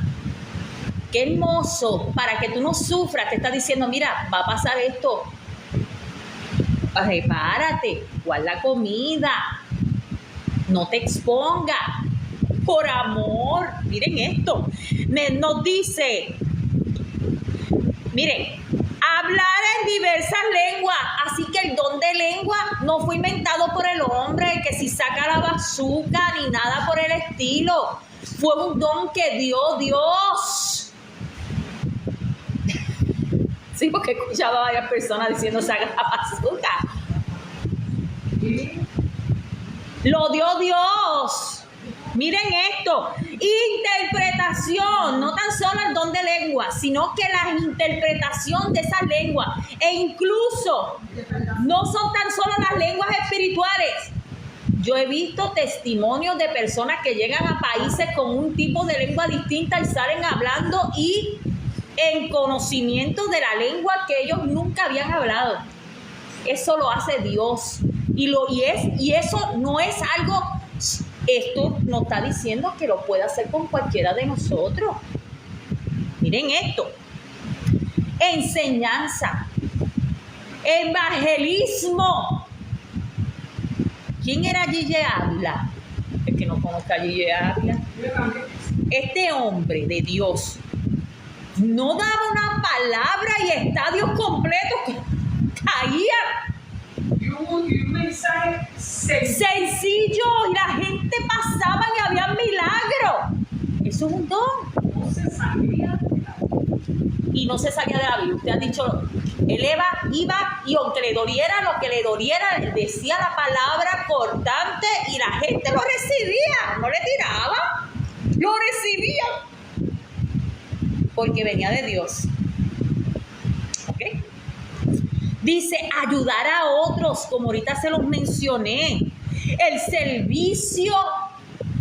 Speaker 1: Qué hermoso, para que tú no sufras, te está diciendo, mira, va a pasar esto. Prepárate, guarda comida, no te exponga. Por amor, miren esto. Nos dice, miren, hablar en diversas lenguas. Así que el don de lengua no fue inventado por el hombre, que si saca la bazooka ni nada por el estilo. Fue un don que dio Dios. Sí, porque he escuchado a varias personas diciendo saca la bazooka. Lo dio Dios. Miren esto, interpretación, no tan solo el don de lengua, sino que la interpretación de esas lenguas, e incluso no son tan solo las lenguas espirituales. Yo he visto testimonios de personas que llegan a países con un tipo de lengua distinta y salen hablando y en conocimiento de la lengua que ellos nunca habían hablado. Eso lo hace Dios y eso no es algo. Esto nos está diciendo que lo puede hacer con cualquiera de nosotros. Miren esto. Enseñanza. Evangelismo. ¿Quién era Gille Ávila? El que no conozca a Gille Ávila. Este hombre de Dios no daba una palabra y estadios completos caían.
Speaker 3: Y un mensaje
Speaker 1: sencillo, y la gente pasaba y había milagros. Eso es un don.
Speaker 3: No se sabía de la Biblia.
Speaker 1: Y no se salía de la Biblia. Usted ha dicho, él iba y aunque le doliera lo que le doliera, él decía la palabra cortante y la gente lo recibía. No le tiraba, lo recibía. Porque venía de Dios. ¿Ok? Dice, ayudar a otros, como ahorita se los mencioné. El servicio,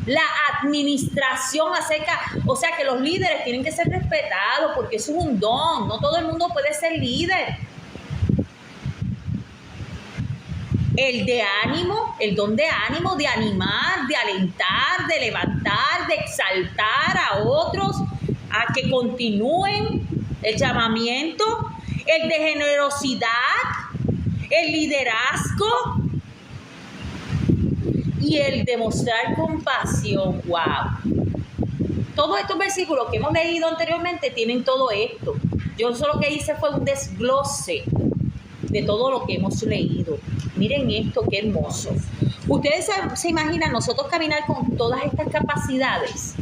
Speaker 1: la administración o sea que los líderes tienen que ser respetados porque eso es un don. No todo el mundo puede ser líder. el de ánimo, el don de ánimo, de animar, de alentar, de levantar, de exaltar a otros a que continúen el llamamiento, el de generosidad, el liderazgo y el de mostrar compasión. ¡Wow! Todos estos versículos que hemos leído anteriormente tienen todo esto. Yo solo que hice fue un desglose de todo lo que hemos leído. Miren esto, qué hermoso. Ustedes se imaginan nosotros caminar con todas estas capacidades.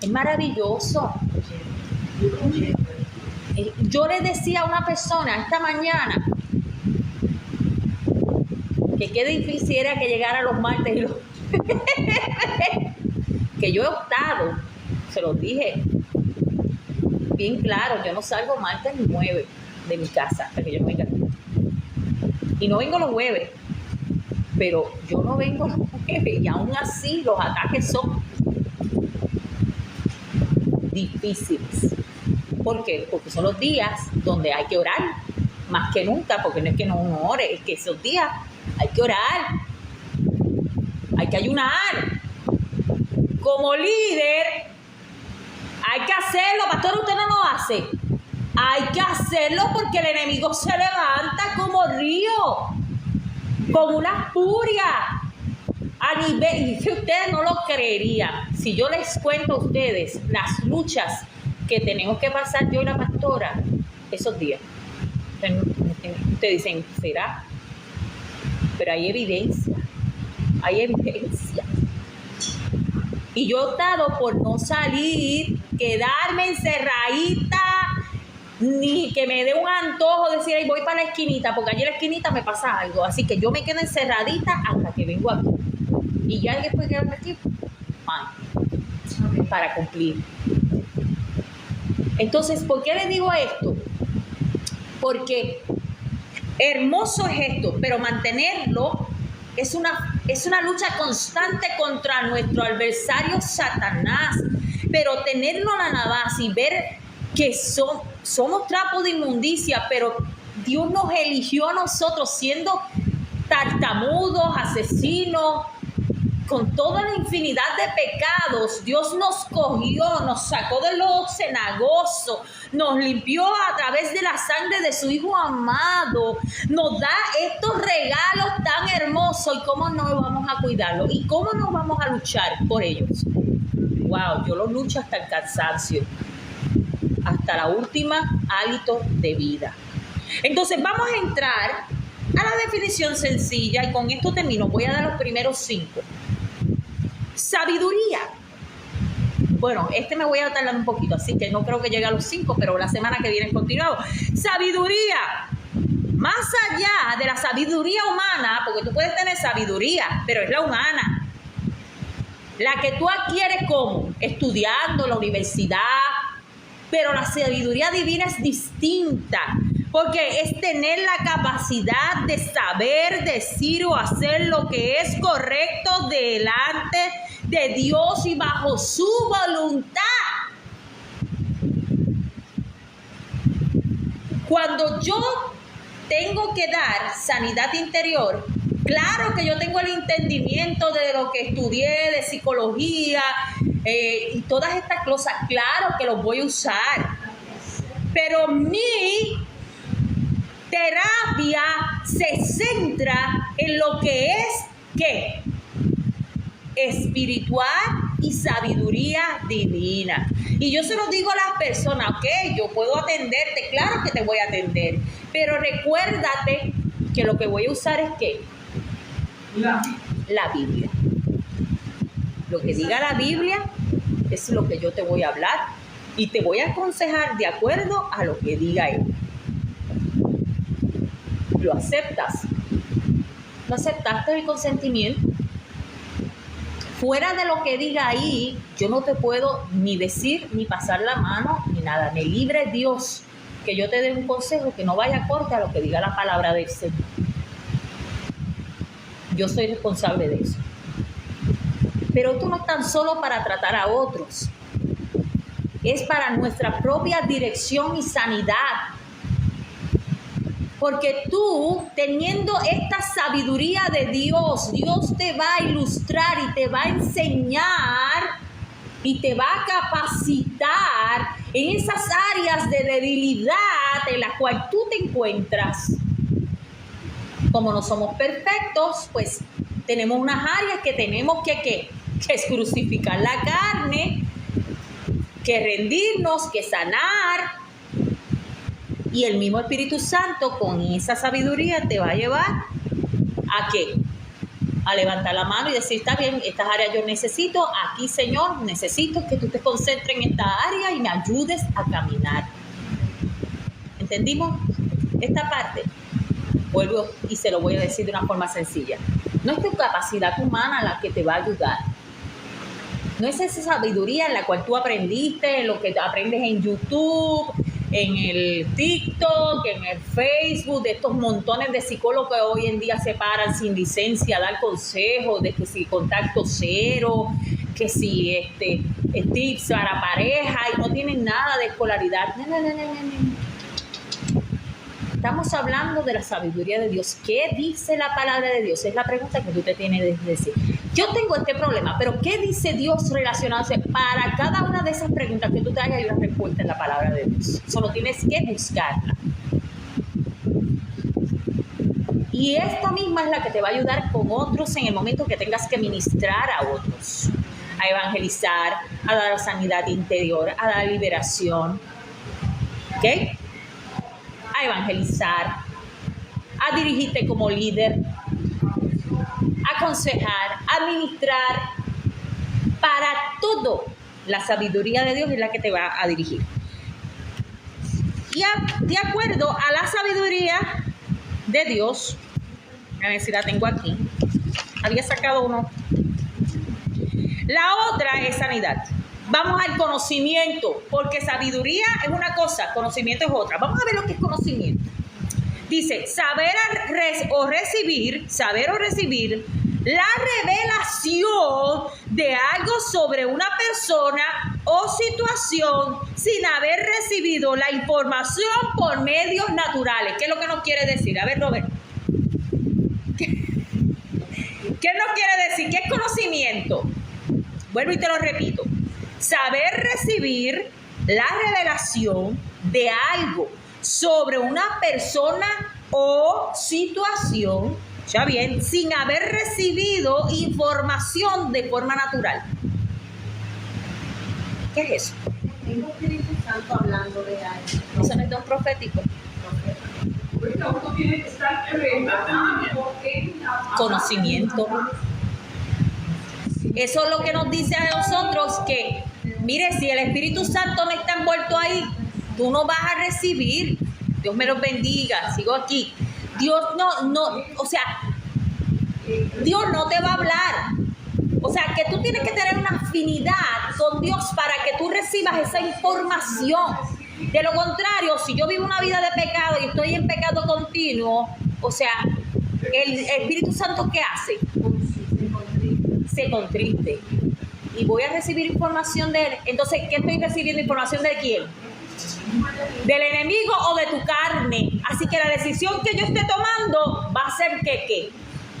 Speaker 1: Es maravilloso. Yo le decía a una persona esta mañana que qué difícil era que llegara los martes y los que yo he optado, se los dije bien claro, yo no salgo martes ni jueves de mi casa hasta que yo no venga aquí. Y no vengo los jueves, pero yo no vengo los jueves y aún así los ataques son difíciles. ¿Por qué? Porque son los días donde hay que orar más que nunca, porque no es que no uno ore, es que esos días hay que orar, hay que ayunar. Como líder hay que hacerlo. Pastor, usted no lo hace. Hay que hacerlo porque el enemigo se levanta como río, como una furia a nivel, y que ustedes no lo creerían si yo les cuento a ustedes las luchas que tenemos que pasar yo y la pastora esos días. Ustedes dicen, ¿será? Pero hay evidencia, hay evidencia. Y yo he optado por no salir, quedarme encerradita, ni que me dé un antojo de decir, ay, voy para la esquinita, porque allí en la esquinita me pasa algo. Así que yo me quedo encerradita hasta que vengo aquí. Y ya después de quedarme aquí, para cumplir. Entonces, ¿por qué les digo esto? Porque hermoso es esto, pero mantenerlo es una lucha constante contra nuestro adversario Satanás. Pero tenerlo a la base y ver que somos trapos de inmundicia, pero Dios nos eligió a nosotros siendo tartamudos, asesinos, con toda la infinidad de pecados. Dios nos cogió, nos sacó de lo cenagoso, nos limpió a través de la sangre de su Hijo amado, nos da estos regalos tan hermosos. ¿Y cómo no vamos a cuidarlos? ¿Y cómo no vamos a luchar por ellos? Wow, yo los lucho hasta el cansancio, hasta la última hálito de vida. Entonces vamos a entrar a la definición sencilla y con esto termino. Voy a dar los primeros 5. Sabiduría. Bueno, me voy a tardar un poquito, así que no creo que llegue a los 5, pero la semana que viene continuamos. Sabiduría. Más allá de la sabiduría humana, porque tú puedes tener sabiduría, pero es la humana. La que tú adquieres como estudiando en la universidad, pero la sabiduría divina es distinta, porque es tener la capacidad de saber decir o hacer lo que es correcto delante de Dios y bajo su voluntad. Cuando yo tengo que dar sanidad interior, claro que yo tengo el entendimiento de lo que estudié, de psicología y todas estas cosas, claro que los voy a usar. Pero mi terapia se centra en lo que es, ¿qué? Espiritual y sabiduría divina. Y yo se lo digo a las personas, ok, yo puedo atenderte, claro que te voy a atender, pero recuérdate que lo que voy a usar es ¿qué? La Biblia. Lo que diga la Biblia es lo que yo te voy a hablar y te voy a aconsejar de acuerdo a lo que diga él. ¿Lo aceptas? ¿No aceptaste el consentimiento? Fuera de lo que diga ahí, yo no te puedo ni decir, ni pasar la mano, ni nada. Me libre Dios que yo te dé un consejo que no vaya acorde a lo que diga la palabra del Señor. Yo soy responsable de eso. Pero esto no es tan solo para tratar a otros. Es para nuestra propia dirección y sanidad. Porque tú, teniendo esta sabiduría de Dios, Dios te va a ilustrar y te va a enseñar y te va a capacitar en esas áreas de debilidad en las cuales tú te encuentras. Como no somos perfectos, pues tenemos unas áreas que tenemos que es crucificar la carne, que rendirnos, que sanar. Y el mismo Espíritu Santo con esa sabiduría te va a llevar ¿a qué? A levantar la mano y decir, está bien, estas áreas yo necesito, aquí Señor, necesito que tú te concentres en esta área y me ayudes a caminar. ¿Entendimos esta parte? Vuelvo y se lo voy a decir de una forma sencilla. No es tu capacidad humana la que te va a ayudar. No es esa sabiduría en la cual tú aprendiste, en lo que aprendes en YouTube, en el TikTok, en el Facebook, de estos montones de psicólogos que hoy en día se paran sin licencia a dar consejos de que si contacto cero, que si tips para pareja y no tienen nada de escolaridad. No. Estamos hablando de la sabiduría de Dios. ¿Qué dice la palabra de Dios? Es la pregunta que tú te tienes que decir. Yo tengo este problema, pero ¿qué dice Dios relacionado? Para cada una de esas preguntas que tú te hagas hay una respuesta en la palabra de Dios. Solo tienes que buscarla. Y esta misma es la que te va a ayudar con otros en el momento que tengas que ministrar a otros. A evangelizar, a dar sanidad interior, a dar liberación. ¿Ok? A evangelizar, a dirigirte como líder, a aconsejar, a administrar. Para todo, la sabiduría de Dios es la que te va a dirigir. Y de acuerdo a la sabiduría de Dios, a ver si la tengo aquí, había sacado uno. La otra es sanidad. Vamos al conocimiento, porque sabiduría es una cosa, conocimiento es otra. Vamos a ver lo que es conocimiento. Dice, saber o recibir la revelación de algo sobre una persona o situación sin haber recibido la información por medios naturales. ¿Qué es lo que nos quiere decir? A ver, Robert. ¿Qué nos quiere decir? ¿Qué es conocimiento? Vuelvo y te lo repito. Saber recibir la revelación de algo sobre una persona o situación, ya bien, sin haber recibido información de forma natural. ¿Qué es eso?
Speaker 2: El Espíritu Santo hablando de algo.
Speaker 1: Eso no es don profético.
Speaker 3: Porque uno tiene que estar trabajando en
Speaker 1: Conocimiento. Eso es lo que nos dice a nosotros que, mire, si el Espíritu Santo no está envuelto ahí, tú no vas a recibir. Dios me los bendiga, sigo aquí. Dios Dios no te va a hablar. O sea, que tú tienes que tener una afinidad con Dios para que tú recibas esa información. De lo contrario, si yo vivo una vida de pecado y estoy en pecado continuo, o sea, el Espíritu Santo, ¿qué hace? Se contriste. Y voy a recibir información de él. Entonces, ¿qué estoy recibiendo? ¿Información de quién? ¿Del enemigo o de tu carne? Así que la decisión que yo esté tomando va a ser ¿qué?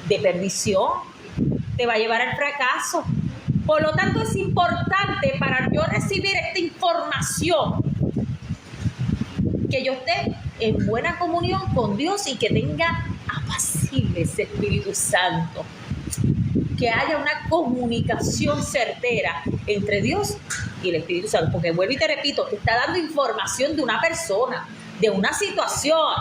Speaker 1: De perdición. Te va a llevar al fracaso. Por lo tanto, es importante para yo recibir esta información que yo esté en buena comunión con Dios y que tenga apacible ese Espíritu Santo. Que haya una comunicación certera entre Dios y el Espíritu Santo. Porque vuelvo y te repito, te está dando información de una persona, de una situación.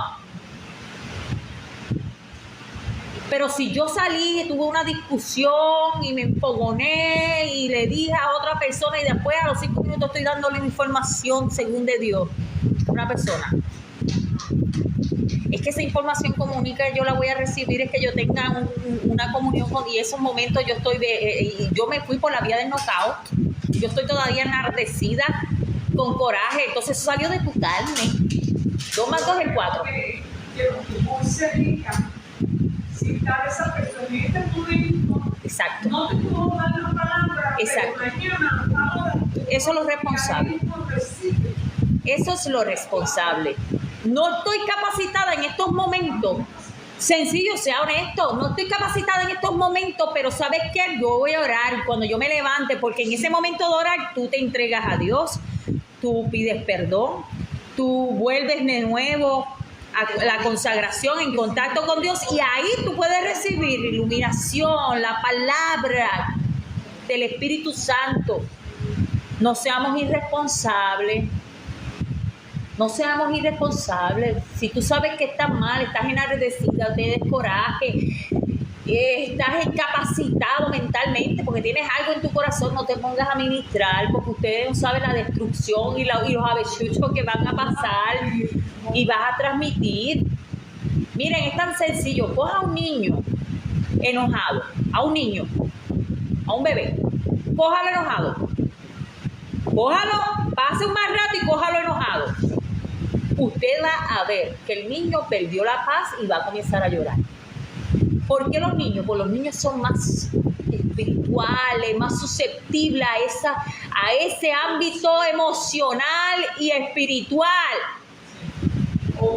Speaker 1: Pero si yo salí y tuve una discusión y me empogoné y le dije a otra persona y después a los 5 minutos estoy dándole información según de Dios a una persona, es que esa información comunica, yo la voy a recibir, es que yo tenga una comunión con, y esos momentos yo estoy yo me fui por la vía del knockout, yo estoy todavía enardecida, con coraje, entonces eso salió de tu carne. 2 más 2 es 4.
Speaker 3: Que hoy se diga, si tal esa persona y este público,
Speaker 1: Exacto.
Speaker 3: no te puedo dar la palabra,
Speaker 1: Exacto.
Speaker 3: pero mañana, ahora,
Speaker 1: Eso es lo responsable. Eso es lo responsable. no estoy capacitada en estos momentos. Sencillo, sea honesto, no estoy capacitada en estos momentos, pero ¿sabes qué? Yo voy a orar cuando yo me levante, porque en ese momento de orar tú te entregas a Dios, tú pides perdón, tú vuelves de nuevo a la consagración, en contacto con Dios, y ahí tú puedes recibir iluminación, la palabra del Espíritu Santo. No seamos irresponsables. No seamos irresponsables. Si tú sabes que estás mal, estás enardecida, te des coraje, estás incapacitado mentalmente porque tienes algo en tu corazón, no te pongas a ministrar, porque ustedes no saben la destrucción y los avechuchos que van a pasar y vas a transmitir. Miren, es tan sencillo. Coja a un niño enojado, a un niño, a un bebé, cójalo enojado, cójalo, pase un más rato y cójalo enojado. Usted va a ver que el niño perdió la paz y va a comenzar a llorar. ¿Por qué los niños? Pues los niños son más espirituales, más susceptibles a ese ámbito emocional y espiritual.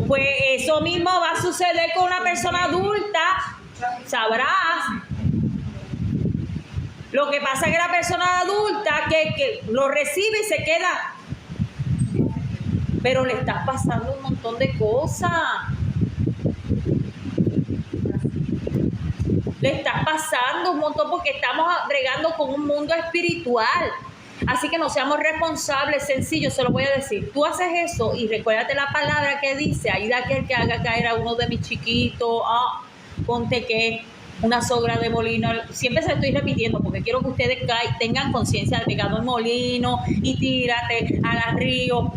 Speaker 1: Pues eso mismo va a suceder con una persona adulta, sabrás. Lo que pasa es que la persona adulta que lo recibe y se queda, pero le estás pasando un montón de cosas. Le estás pasando un montón porque estamos bregando con un mundo espiritual. Así que no seamos responsables, sencillo, se lo voy a decir. Tú haces eso y recuérdate la palabra que dice, ahí de aquel que haga caer a uno de mis chiquitos, ponte que una sogra de molino. Siempre se lo estoy repitiendo porque quiero que ustedes tengan conciencia de pecado en molino y tírate al río.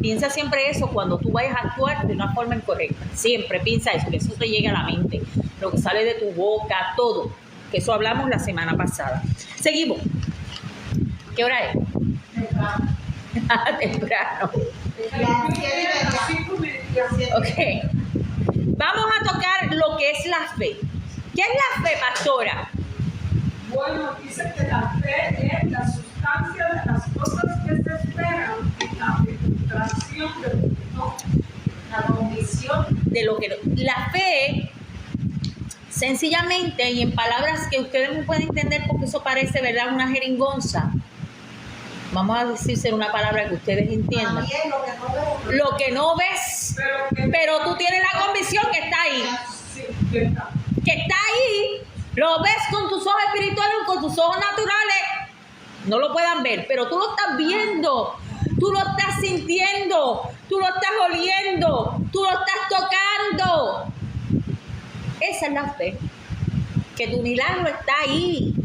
Speaker 1: Piensa siempre eso cuando tú vayas a actuar de una forma incorrecta. Siempre piensa eso, que eso te llegue a la mente. Lo que sale de tu boca, todo. Que eso hablamos la semana pasada. Seguimos. ¿Qué hora es? Temprano. Ok. Vamos a tocar lo que es la fe. ¿Qué es la fe, pastora?
Speaker 3: Bueno, dice que la fe es la sustancia de las cosas que se esperan y la penetración de lo que no, la convicción
Speaker 1: de lo que no. La fe, sencillamente, y en palabras que ustedes no pueden entender porque eso parece, ¿verdad?, una jeringonza. Vamos a decirse una palabra que ustedes entiendan. Lo que no ves, pero tú tienes la convicción que está ahí. Que está ahí. Lo ves con tus ojos espirituales o con tus ojos naturales. No lo puedan ver, pero tú lo estás viendo. Tú lo estás sintiendo. Tú lo estás oliendo. Tú lo estás tocando. Esa es la fe. Que tu milagro está ahí.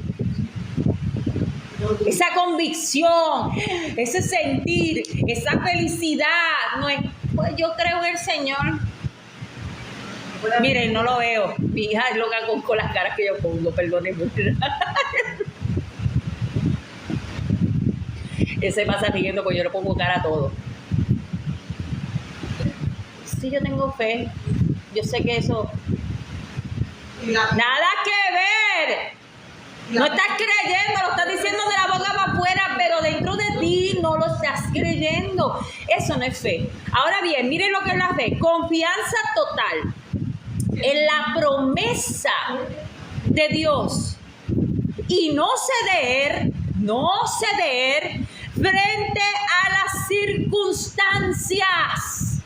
Speaker 1: Esa convicción, ese sentir, esa felicidad. No es, pues yo creo en el Señor. Miren, no lo veo. Mi hija es loca con las caras que yo pongo, perdónenme. Él se pasa riendo porque yo le pongo cara a todo. Sí, yo tengo fe. Yo sé que eso... Nada que ver. No estás creyendo, lo estás diciendo de la boca para afuera, pero dentro de ti no lo estás creyendo. Eso no es fe. Ahora bien, miren lo que es la fe. Confianza total en la promesa de Dios y no ceder frente a las circunstancias.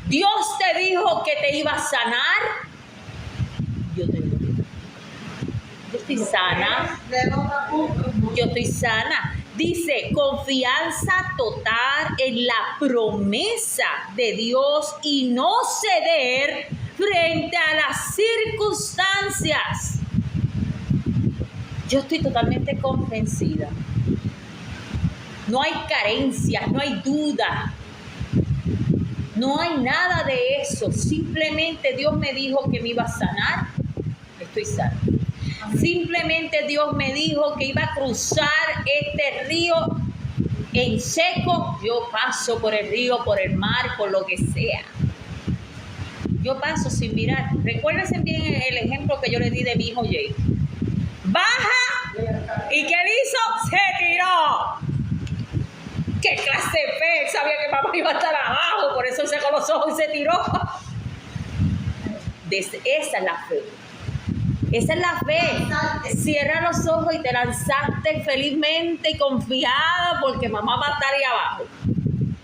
Speaker 1: Dios te dijo que te iba a sanar. Yo estoy sana. Yo estoy sana. Dice, confianza total en la promesa de Dios y no ceder frente a las circunstancias. Yo estoy totalmente convencida. No hay carencias, no hay duda. No hay nada de eso. Simplemente Dios me dijo que me iba a sanar. Estoy sana. Simplemente Dios me dijo que iba a cruzar este río en seco. Yo paso por el río, por el mar, por lo que sea. Yo paso sin mirar. Recuérdense bien el ejemplo que yo le di de mi hijo Jay. Baja y ¿qué él hizo? Se tiró. ¿Qué clase de sabía que papá iba a estar abajo, por eso cerró los ojos y se tiró. Esa es la fe. Esa es la fe. Cierra los ojos y te lanzaste felizmente y confiada porque mamá va a estar ahí abajo.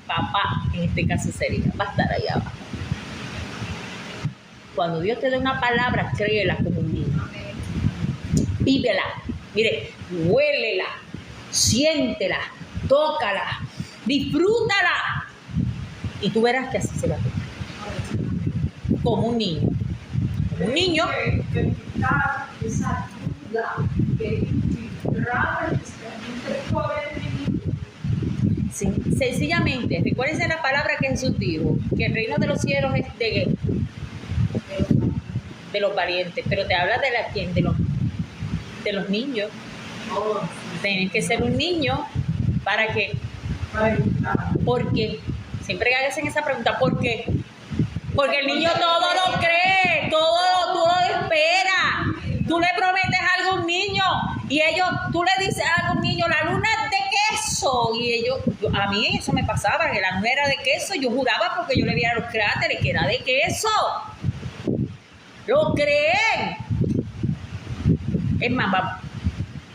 Speaker 1: Papá, en este caso sería, va a estar ahí abajo. Cuando Dios te dé una palabra, créela como un niño. Vívela. Mire, huélela, siéntela, tócala, disfrútala. Y tú verás que así se va a hacer. Como un niño. Como un niño.
Speaker 3: Que quitar esa duda que infiltraba el poder divino.
Speaker 1: Sí, sencillamente, recuérdense la palabra que Jesús dijo, que el reino de los cielos es de los valientes, pero te habla de la quién, de los niños. Tienes que ser un niño para que, porque siempre hacen esa pregunta, ¿por qué? Porque el niño todo lo cree, todo tú lo esperas. Tú le prometes algo a un niño y tú le dices algo a un niño, la luna es de queso. Y a mí eso me pasaba, que la luna era de queso. Yo juraba porque yo le veía los cráteres que era de queso. Lo creen. Es más, vamos.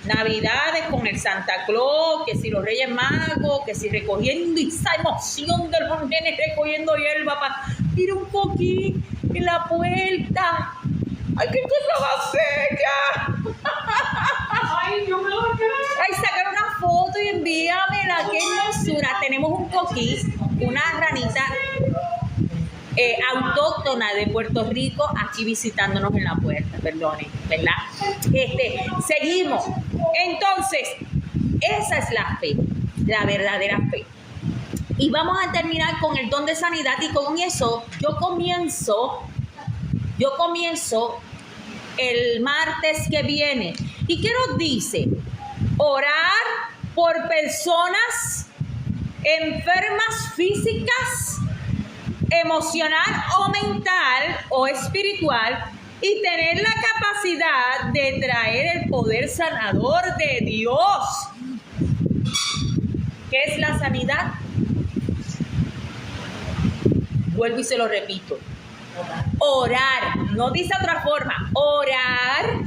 Speaker 1: Navidades con el Santa Claus, que si los Reyes Magos, que si recogiendo esa emoción de los nenes recogiendo hierba para ir un poquito en la puerta. ¡Ay, qué cosa más bella!
Speaker 3: Ay, yo me lo creo.
Speaker 1: Ay, sacar una foto y envíamela, qué hermosura. Tenemos un coquí, una ranita autóctona de Puerto Rico aquí visitándonos en la puerta, perdonen, ¿verdad? Seguimos. Entonces, esa es la fe, la verdadera fe. Y vamos a terminar con el don de sanidad y con eso yo comienzo el martes que viene. ¿Y qué nos dice? Orar por personas enfermas físicas, emocional o mental o espiritual y tener la capacidad de traer el poder sanador de Dios. ¿Qué es la sanidad? Vuelvo y se lo repito. Orar, no dice otra forma, orar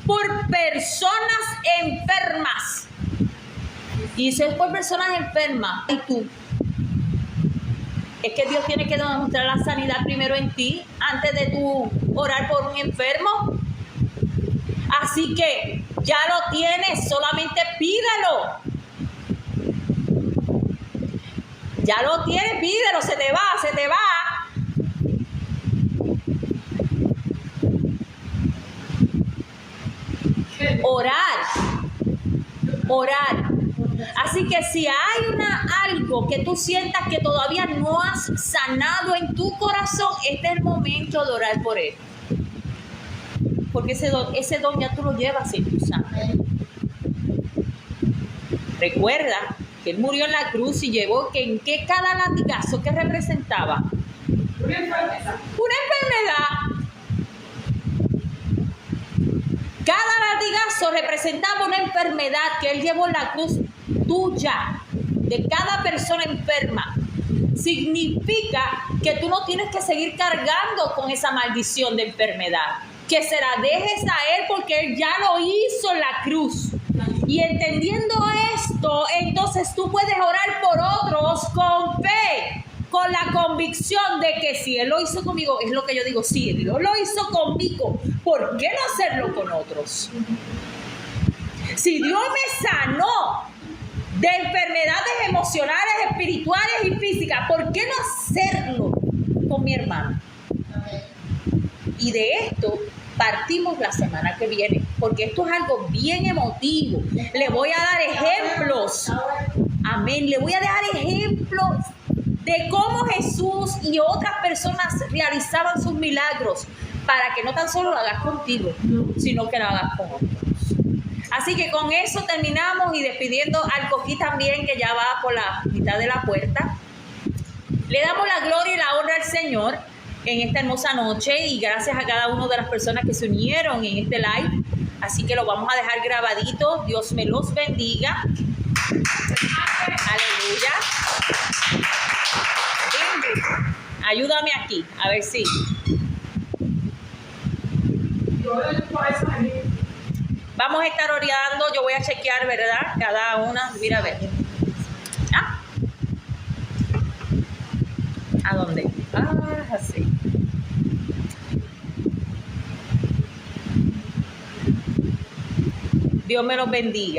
Speaker 1: por personas enfermas. Y si es por personas enfermas, y tú, es que Dios tiene que demostrar la sanidad primero en ti, antes de tú orar por un enfermo. Así que ya lo tienes, solamente pídelo. Ya lo tienes, pídelo, se te va. Orar. Así que si hay algo que tú sientas que todavía no has sanado en tu corazón, este es el momento de orar por él. Porque ese don ya tú lo llevas en tu sangre. Recuerda que él murió en la cruz y llevó que en qué cada latigazo que representaba.
Speaker 3: Una enfermedad.
Speaker 1: Una enfermedad. Cada latigazo representaba una enfermedad que él llevó en la cruz tuya, de cada persona enferma. Significa que tú no tienes que seguir cargando con esa maldición de enfermedad. Que se la dejes a él porque él ya lo hizo en la cruz. Y entendiendo esto, entonces tú puedes orar por otros con fe, con la convicción de que si él lo hizo conmigo, es lo que yo digo, si Dios lo hizo conmigo, ¿por qué no hacerlo con otros? Si Dios me sanó de enfermedades emocionales, espirituales y físicas, ¿por qué no hacerlo con mi hermano? Y de esto partimos la semana que viene, porque esto es algo bien emotivo. Le voy a dar ejemplos. Amén. Le voy a dar ejemplos de cómo Jesús y otras personas realizaban sus milagros, para que no tan solo lo hagas contigo, sino que lo hagas con otros. Así que con eso terminamos y despidiendo al Coquí también, que ya va por la mitad de la puerta. Le damos la gloria y la honra al Señor en esta hermosa noche y gracias a cada una de las personas que se unieron en este live. Así que lo vamos a dejar grabadito. Dios me los bendiga. Aleluya. Ayúdame aquí, a ver si.
Speaker 3: Yo le por esa gente.
Speaker 1: Vamos a estar orando, yo voy a chequear, ¿verdad? Cada una, mira a ver. ¿Ah? ¿A dónde? Ah, así. Dios me los bendiga.